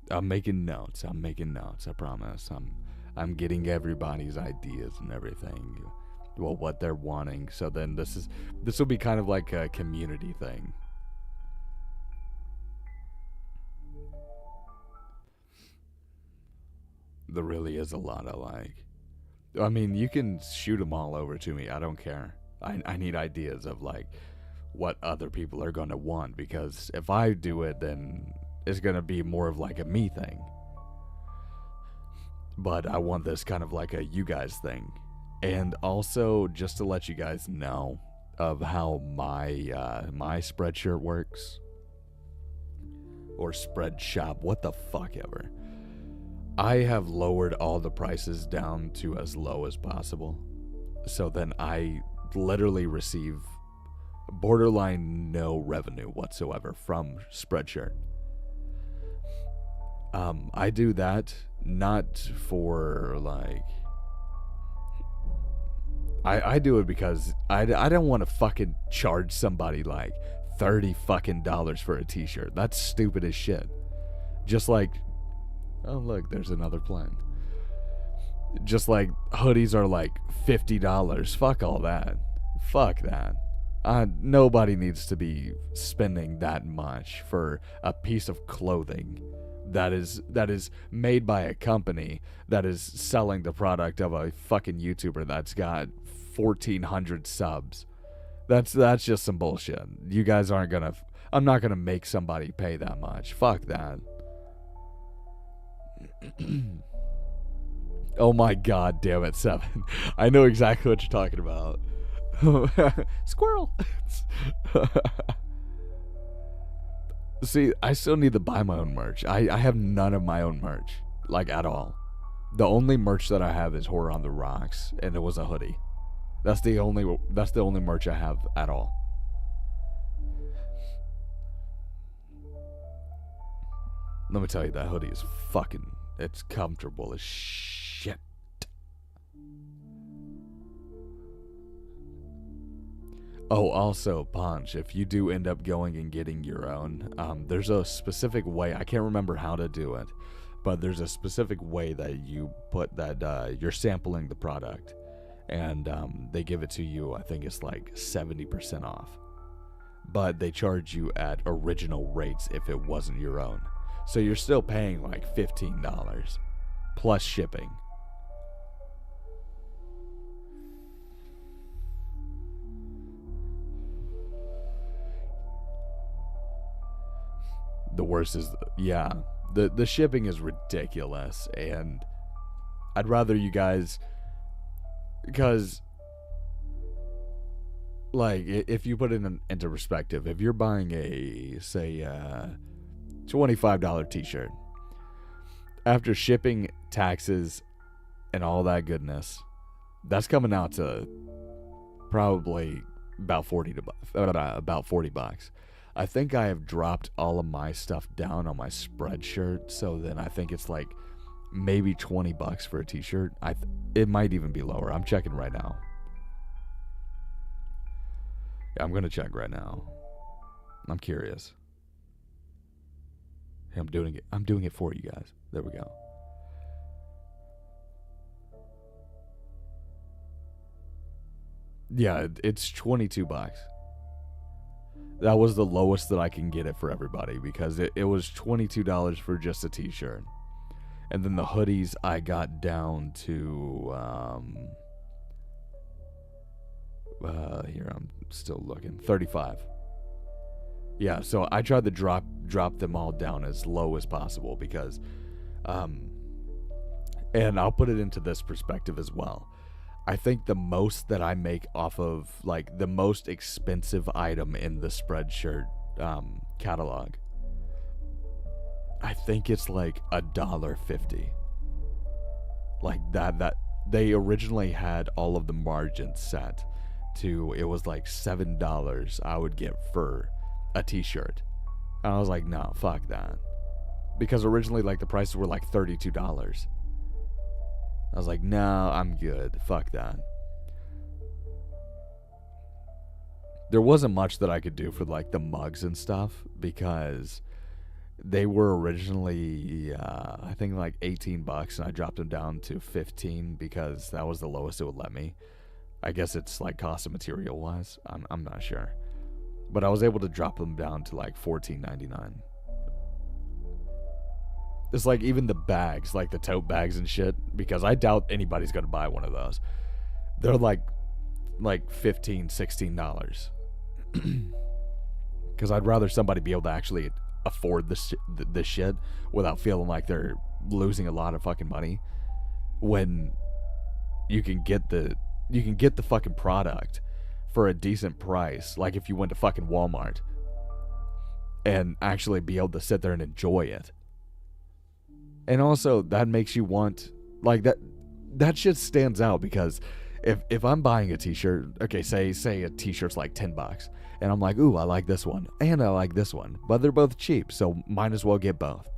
I'm making notes, I promise. I'm getting everybody's ideas and everything. Well, what they're wanting. So then this will be kind of like a community thing. There really is a lot I like. I mean, you can shoot them all over to me. I don't care. I need ideas of like what other people are going to want, because if I do it, then it's going to be more of like a me thing. But I want this kind of like a you guys thing. And also, just to let you guys know of how my Spreadshirt works, or Spreadshop, what the fuck ever. I have lowered all the prices down to as low as possible. So then I literally receive borderline no revenue whatsoever from Spreadshirt. I do that not for like... I do it because I don't want to fucking charge somebody like $30 fucking for a t-shirt. That's stupid as shit. Just like... Oh, look, there's another plane. Just like hoodies are like $50. Fuck all that. Fuck that. Nobody needs to be spending that much for a piece of clothing that is made by a company that is selling the product of a fucking YouTuber that's got 1,400 subs. That's just some bullshit. You guys aren't gonna... I'm not gonna make somebody pay that much. Fuck that. Oh my god damn it, 7. I know exactly what you're talking about. Squirrel. See, I still need to buy my own merch. I have none of my own merch, like at all. The only merch that I have is Horror on the Rocks, and it was a hoodie. That's the only merch I have at all. Let me tell you, that hoodie is fucking It's comfortable as shit. Oh, also, Punch, if you do end up going and getting your own, there's a specific way. I can't remember how to do it, but there's a specific way that you put that you're sampling the product, and they give it to you. I think it's like 70% off, but they charge you at original rates if it wasn't your own. So you're still paying like $15 plus shipping. The worst is, yeah, the shipping is ridiculous, and I'd rather you guys, because, like, if you put it into perspective, if you're buying a, say, $25 t-shirt, after shipping, taxes, and all that goodness, that's coming out to probably about about $40. I think I have dropped all of my stuff down on my Spreadshirt, so then I think it's like maybe $20 for a t-shirt. It might even be lower. I'm checking right now. Yeah, I'm gonna check right now. I'm curious. Hey, I'm doing it. I'm doing it for you guys. There we go. Yeah, it's $22. That was the lowest that I can get it for everybody, because it was $22 for just a t-shirt. And then the hoodies I got down to here, I'm still looking, 35. Yeah, so I tried to drop them all down as low as possible, because and I'll put it into this perspective as well. I think the most that I make off of, like, the most expensive item in the Spreadshirt catalog, I think it's like $1.50. Like that they originally had all of the margins set to, it was like $7 I would get for a t-shirt. And I was like, no, fuck that. Because originally, like, the prices were like $32. I was like, no, I'm good. Fuck that. There wasn't much that I could do for, like, the mugs and stuff, because they were originally, I think, like $18, and I dropped them down to 15 because that was the lowest it would let me. I guess it's like cost of material wise. I'm not sure, but I was able to drop them down to like $14.99. It's like even the bags, like the tote bags and shit, because I doubt anybody's gonna buy one of those. They're like $15, $16. Because I'd rather somebody be able to actually afford this shit without feeling like they're losing a lot of fucking money, when you can get the fucking product for a decent price. Like if you went to fucking Walmart and actually be able to sit there and enjoy it. And also, that makes you want, like, that shit stands out, because if I'm buying a t-shirt, okay, say a t-shirt's like $10, and I'm like, ooh, I like this one, and I like this one, but they're both cheap, so might as well get both.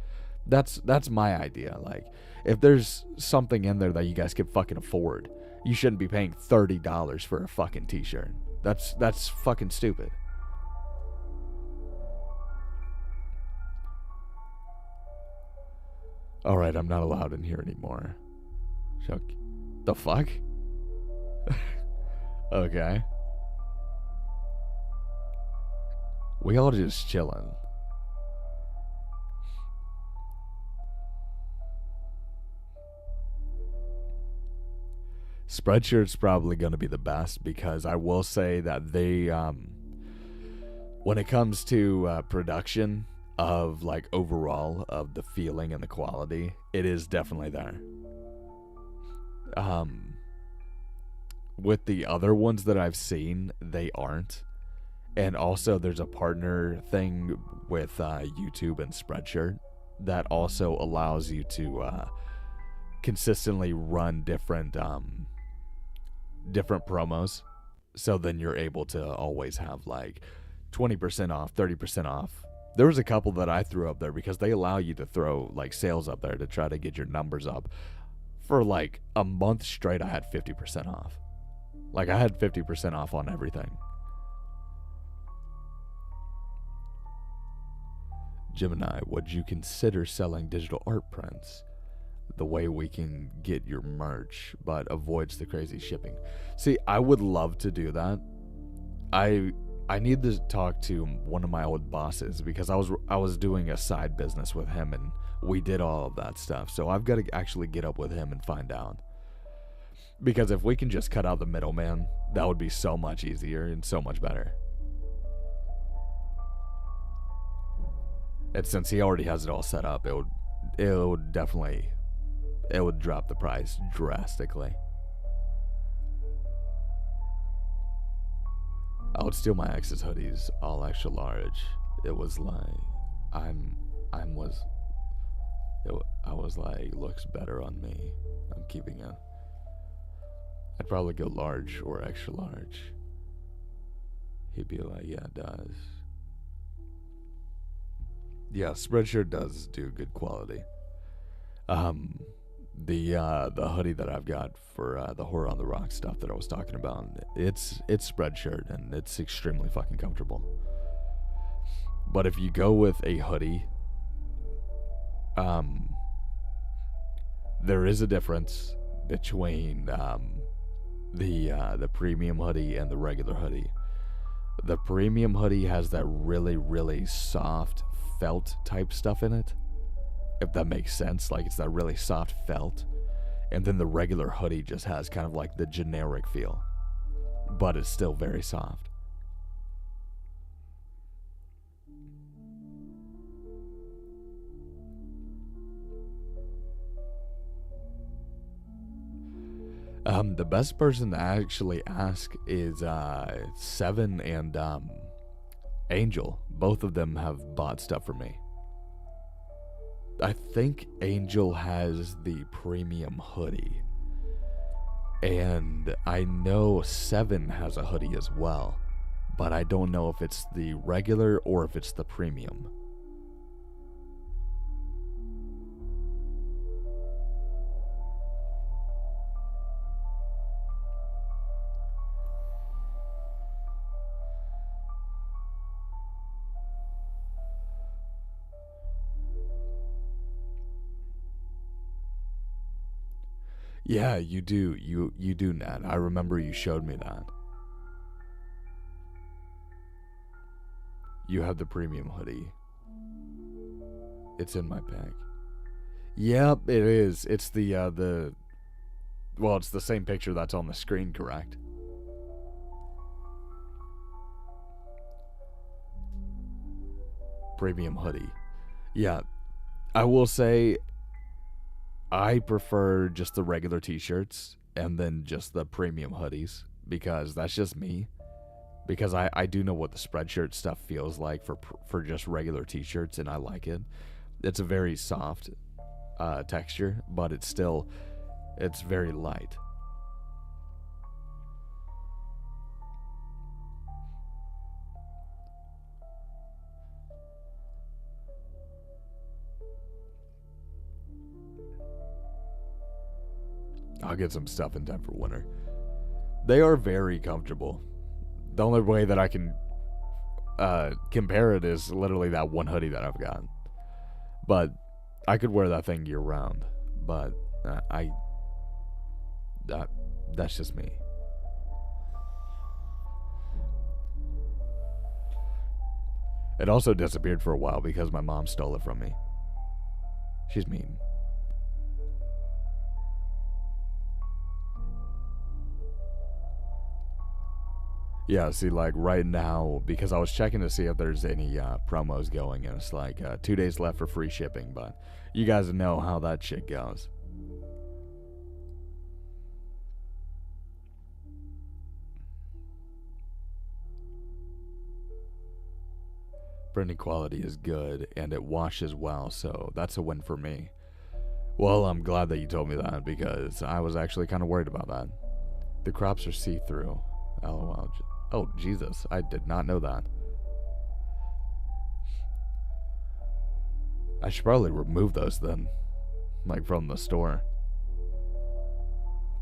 That's my idea. Like, if there's something in there that you guys can fucking afford, you shouldn't be paying $30 for a fucking t-shirt. That's fucking stupid. Alright, I'm not allowed in here anymore. Chuck. The fuck? Okay. We all just chilling. Spreadshirt's probably going to be the best, because I will say that they, when it comes to production of, like, overall of the feeling and the quality, it is definitely there. With the other ones that I've seen, they aren't. And also, there's a partner thing with YouTube and Spreadshirt that also allows you to consistently run different promos. So then you're able to always have like 20% off, 30% off There was a couple that I threw up there because they allow you to throw like sales up there to try to get your numbers up. For like a month straight, I had 50% off. Like I had 50% off on everything. Gemini, would you consider selling digital art prints? The way we can get your merch, but avoids the crazy shipping. See, I would love to do that. I need to talk to one of my old bosses because I was doing a side business with him and we did all of that stuff. So I've got to actually get up with him and find out. Because if we can just cut out the middleman, that would be so much easier and so much better. And since he already has it all set up, it would definitely, it would drop the price drastically. I would steal my ex's hoodies, all extra large. It was like, I was like, looks better on me. I'm keeping it. I'd probably go large or extra large. He'd be like, yeah, it does. Yeah, Spreadshirt does do good quality. The hoodie that I've got for the Horror on the Rock stuff that I was talking about, it's Spreadshirt and it's extremely fucking comfortable. But if you go with a hoodie, there is a difference between the premium hoodie and the regular hoodie. The premium hoodie has that really, really soft felt type stuff in it, if that makes sense. Like, it's that really soft felt. And then the regular hoodie just has kind of like the generic feel, but it's still very soft. The best person to actually ask is Seven and Angel. Both of them have bought stuff for me. I think Angel has the premium hoodie. And I know Seven has a hoodie as well. But I don't know if it's the regular or if it's the premium. Yeah, you do. You do, Nat. I remember you showed me that. You have the premium hoodie. It's in my bag. Yep, it is. It's the well, it's the same picture that's on the screen, correct? Premium hoodie. Yeah, I will say I prefer just the regular t-shirts and then just the premium hoodies because that's just me. Because I do know what the Spreadshirt stuff feels like for just regular t-shirts, and I like it. It's a very soft texture, but it's very light. I'll get some stuff in time for winter. They are very comfortable. The only way that I can compare it is literally that one hoodie that I've got. But I could wear that thing year round. But that's just me. It also disappeared for a while because my mom stole it from me. She's mean. Yeah, see, like right now, because I was checking to see if there's any promos going, and it's like 2 days left for free shipping, but you guys know how that shit goes. Printing quality is good, and it washes well, so that's a win for me. Well, I'm glad that you told me that, because I was actually kind of worried about that. The crops are see-through. LOL. Oh, Jesus. I did not know that. I should probably remove those then, like from the store.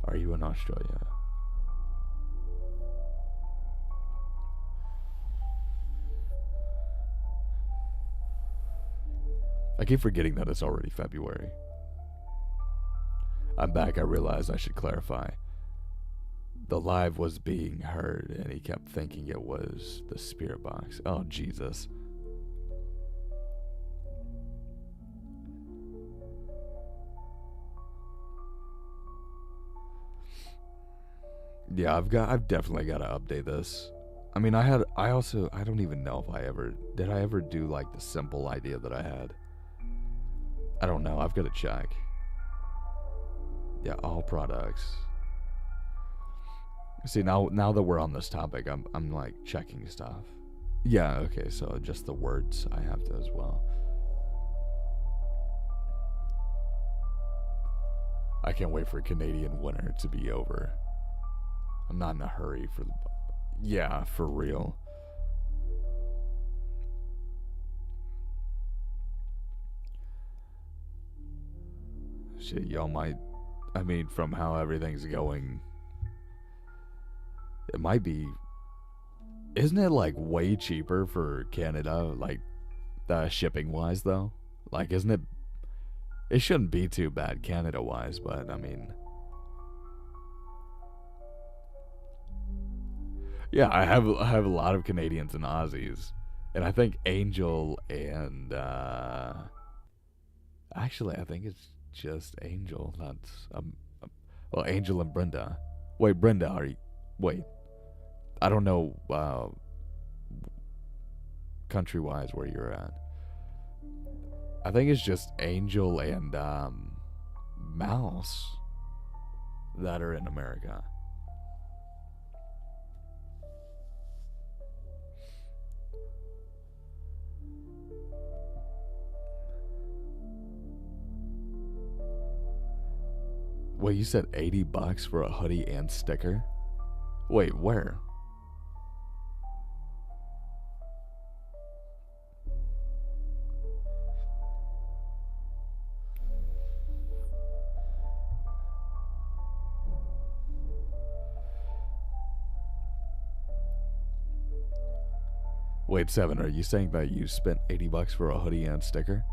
Are you in Australia? I keep forgetting that it's already February. I'm back. I realized I should clarify. The live was being heard, and he kept thinking it was the spirit box. Oh, Jesus. Yeah, I've definitely got to update this. I mean, I don't even know if did I ever do like the simple idea that I had? I don't know. I've got to check. Yeah, all products. See, now that we're on this topic, I'm like checking stuff. Yeah, okay, so just the words I have to as well. I can't wait for Canadian winter to be over. I'm not in a hurry for the... Yeah, for real. Shit, y'all might... I mean, from how everything's going... It might be... Isn't it, like, way cheaper for Canada? Like, shipping-wise, though? Like, isn't it... It shouldn't be too bad Canada-wise, but, I mean... Yeah, I have a lot of Canadians and Aussies. And I think Angel and, Actually, I think it's just Angel. That's, well, Angel and Brenda. Wait, Brenda, are you... Wait. I don't know, country-wise where you're at. I think it's just Angel and, Mouse that are in America. Wait, you said $80 for a hoodie and sticker? Wait, where? Wait, Seven, are you saying that you spent $80 for a hoodie and sticker?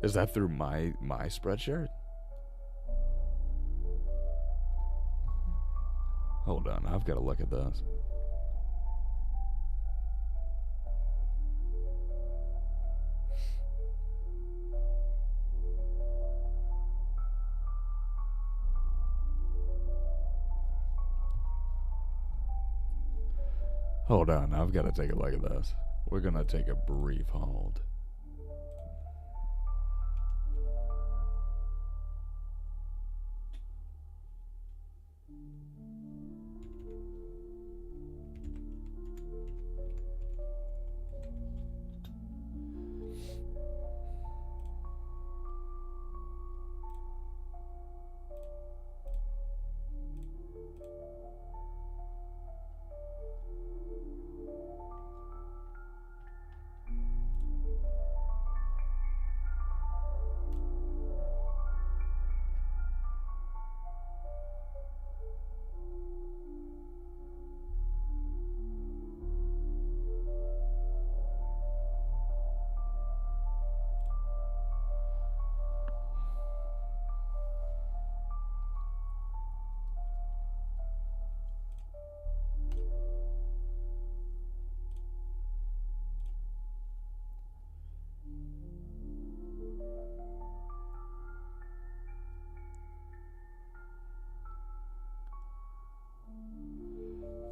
Is that through my Spreadshirt? Hold on, I've got to look at this. Hold on, I've got to take a look at this. We're going to take a brief hold.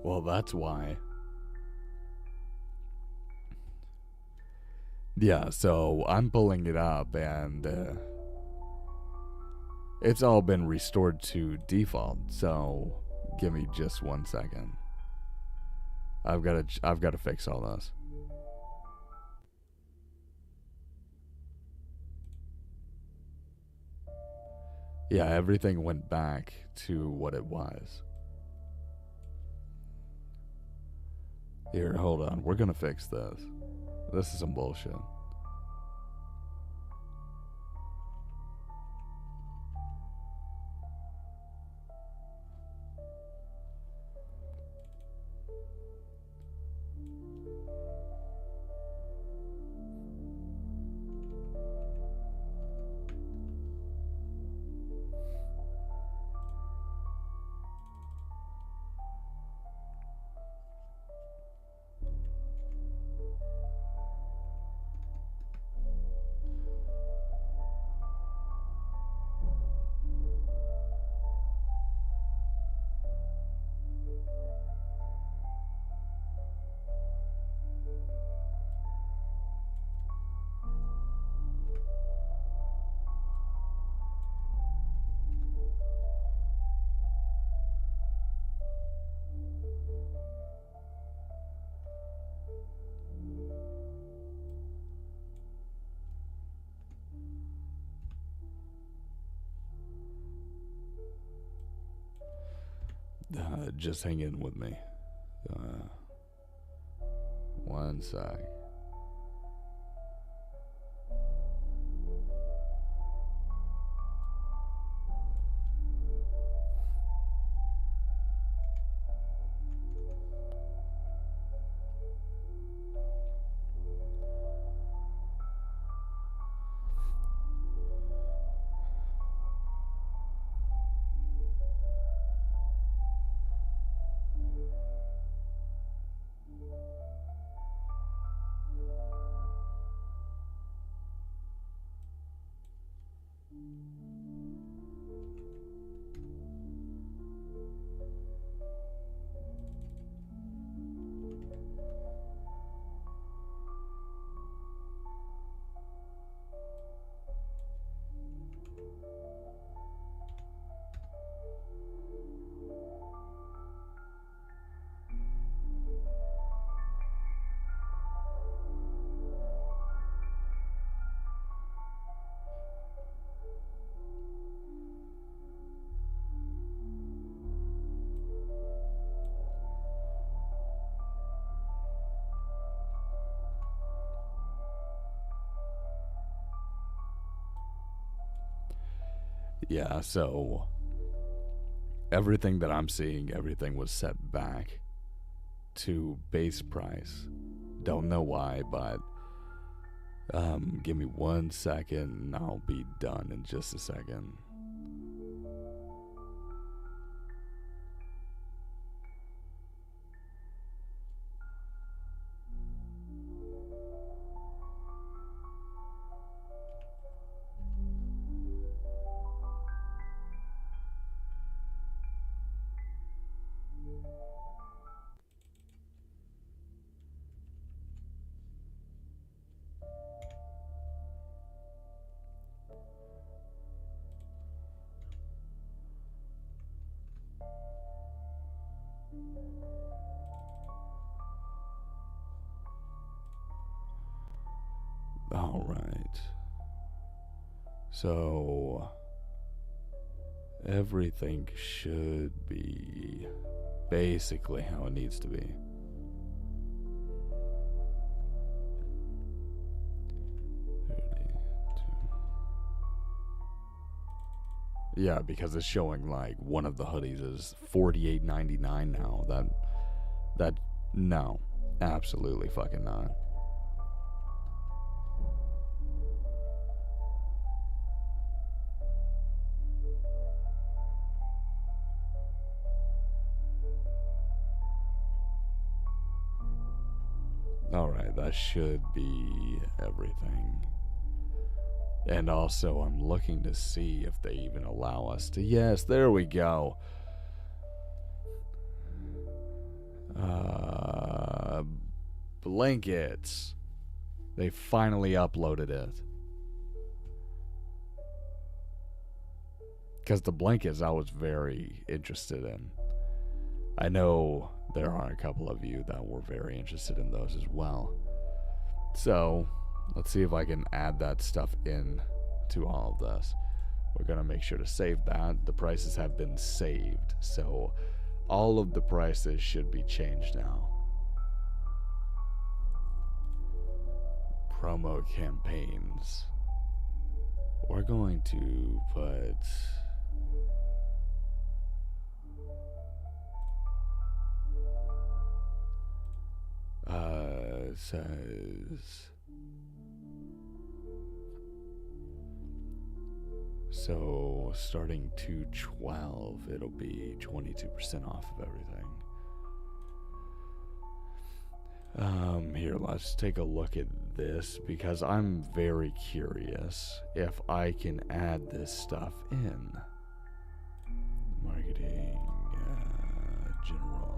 Well, that's why. Yeah, so I'm pulling it up, and It's all been restored to default, so give me just 1 second. I've got to fix all this. Yeah, everything went back to what it was. Here, hold on. We're gonna fix this. This is some bullshit. Just hang in with me. 1 sec. Yeah, so everything that I'm seeing, everything was set back to base price. Don't know why, but give me 1 second and I'll be done in just a second. All right. So everything should be basically how it needs to be. Yeah, because it's showing like one of the hoodies is $48.99 now. No, absolutely fucking not. Alright, that should be everything. And also, I'm looking to see if they even allow us to... Yes, there we go. Blankets. They finally uploaded it. Because the blankets I was very interested in. I know there are a couple of you that were very interested in those as well. So, let's see if I can add that stuff in to all of this. We're going to make sure to save that. The prices have been saved, so all of the prices should be changed now. Promo campaigns. We're going to put... it says... So, starting 2/12, it'll be 22% off of everything. Here, let's take a look at this, because I'm very curious if I can add this stuff in. Marketing, general.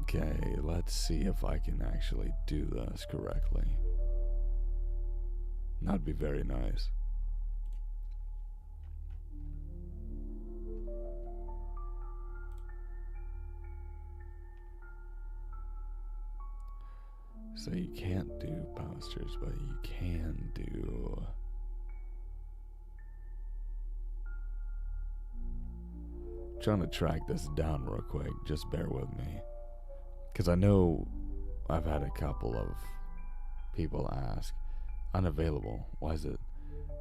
Okay, let's see if I can actually do this correctly. That'd be very nice. So you can't do posters, but you can do... Trying to track this down real quick, just bear with me. Because I know I've had a couple of people ask, unavailable, why is it?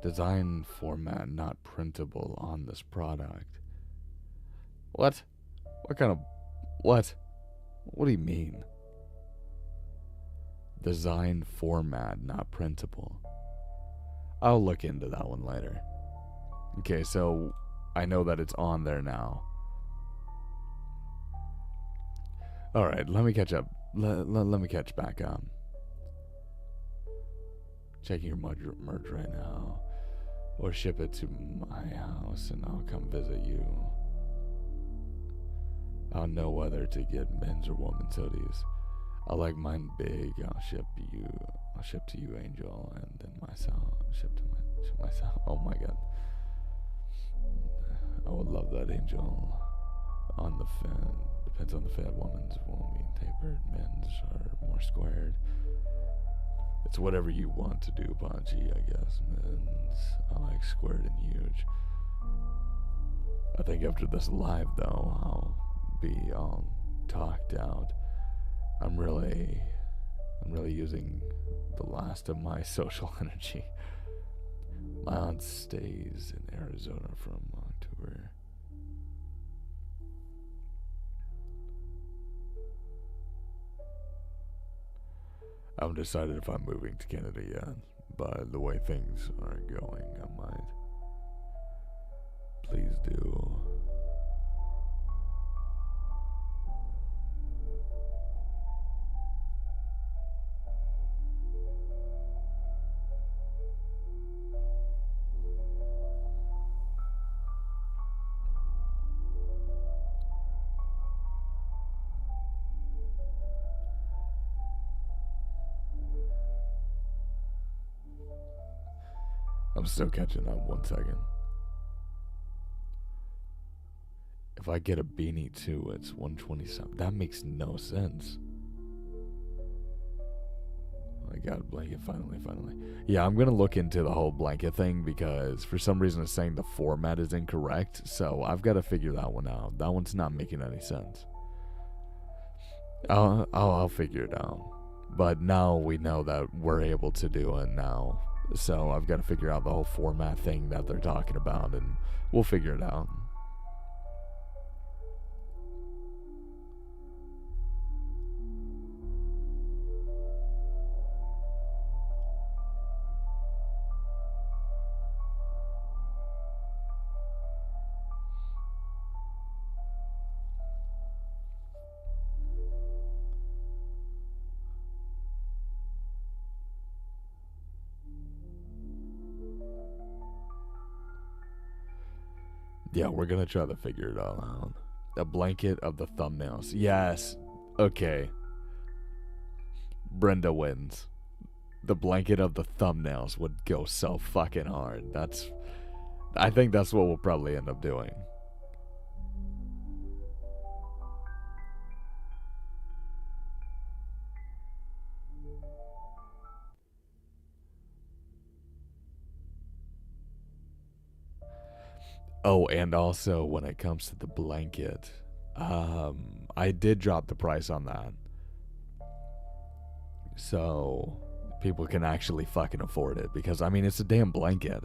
Design format not printable on this product. What? What kind of... What? What do you mean? Design format not printable. I'll look into that one later. Okay, so I know that it's on there now. Alright, let me catch up. Let me catch back up. Checking your merch right now. Or ship it to my house and I'll come visit you. I'll know whether to get men's or women's hoodies. I like mine big. I'll ship to you, Angel, and then myself. Ship myself. Oh my god. I would love that, Angel. On the fin. Depends on the fit. Women's won't be tapered. Men's are more squared. It's whatever you want to do, Panchi, I guess. Men's, I like squared and huge. I think after this live, though, I'll be all talked out. I'm really using the last of my social energy. My aunt stays in Arizona from October. I haven't decided if I'm moving to Canada yet, but the way things are going, I might. Please do. I'm still catching up. 1 second. If I get a beanie too, it's 127. That makes no sense. I got a blanket finally. Yeah, I'm gonna look into the whole blanket thing because for some reason it's saying the format is incorrect. So I've got to figure that one out. That one's not making any sense. I'll figure it out. But now we know that we're able to do it now. So I've got to figure out the whole format thing that they're talking about, and we'll figure it out. Yeah, we're gonna try to figure it all out. A blanket of the thumbnails. Yes. Okay. Brenda wins. The blanket of the thumbnails would go so fucking hard. I think that's what we'll probably end up doing. Oh, and also when it comes to the blanket, I did drop the price on that. So people can actually fucking afford it, because I mean it's a damn blanket.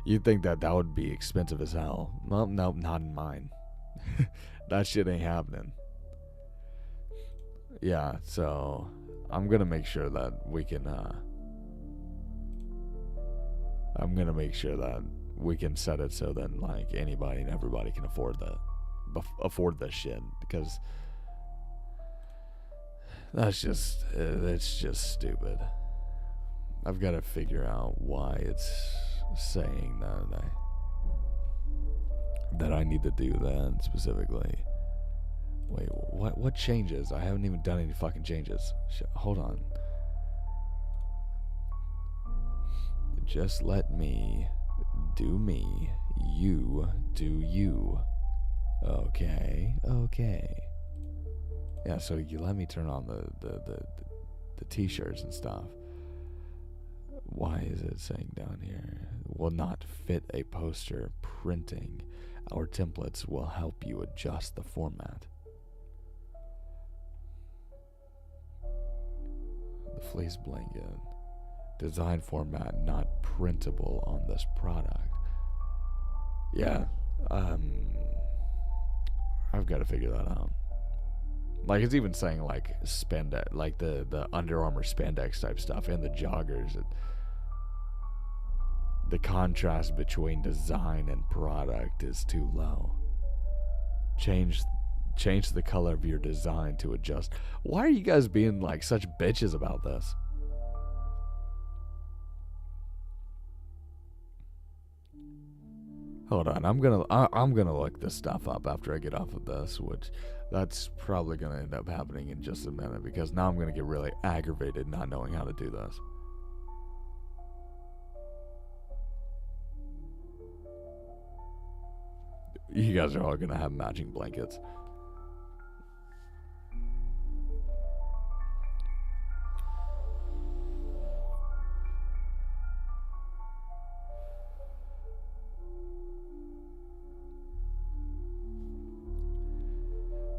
You'd think that would be expensive as hell. Well, no, not in mine. That shit ain't happening. Yeah, so I'm gonna make sure that we can I'm gonna make sure that we can set it so that like anybody and everybody can afford this shit, because it's just stupid. I've got to figure out why it's saying that I need to do that specifically. Wait, what changes? I haven't even done any fucking changes. Hold on. Just let me do me. You do you. Okay. Yeah, so you let me turn on the t-shirts and stuff. Why is it saying down here? Will not fit a poster printing. Our templates will help you adjust the format. The fleece blanket. Design format not printable on this product. Yeah, I've got to figure that out. Like, it's even saying like spandex, like the Under Armour spandex type stuff, and the joggers. The contrast between design and product is too low. Change the color of your design to adjust. Why are you guys being like such bitches about this? Hold on, I'm gonna look this stuff up after I get off of this, which that's probably gonna end up happening in just a minute, because now I'm gonna get really aggravated not knowing how to do this. You guys are all gonna have matching blankets.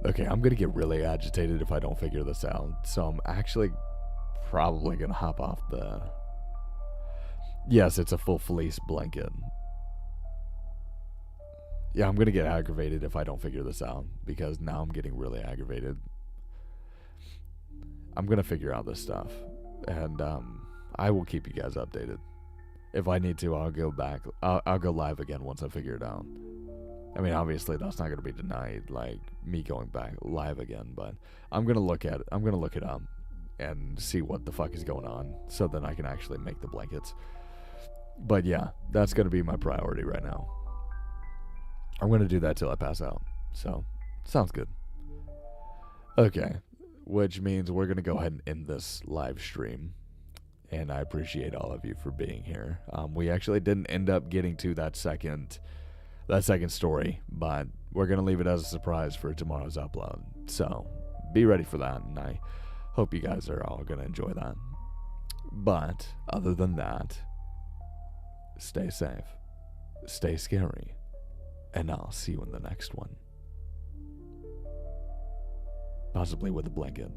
Okay, I'm gonna get really agitated if I don't figure this out, so I'm actually probably gonna hop off the... Yes, it's a full fleece blanket. Yeah, I'm gonna get aggravated if I don't figure this out, because now I'm getting really aggravated. I'm gonna figure out this stuff, and I will keep you guys updated. If I need to, I'll go back. I'll go live again once I figure it out. I mean, obviously that's not gonna be denied, like me going back live again, but I'm gonna look at it. I'm gonna look it up and see what the fuck is going on, so then I can actually make the blankets. But yeah, that's gonna be my priority right now. I'm gonna do that till I pass out. So, sounds good. Okay, which means we're gonna go ahead and end this live stream. And I appreciate all of you for being here. We actually didn't end up getting to that second story, but we're gonna leave it as a surprise for tomorrow's upload. So, be ready for that, and I hope you guys are all gonna enjoy that. But other than that, stay safe, stay scary, and I'll see you in the next one. Possibly with a blanket.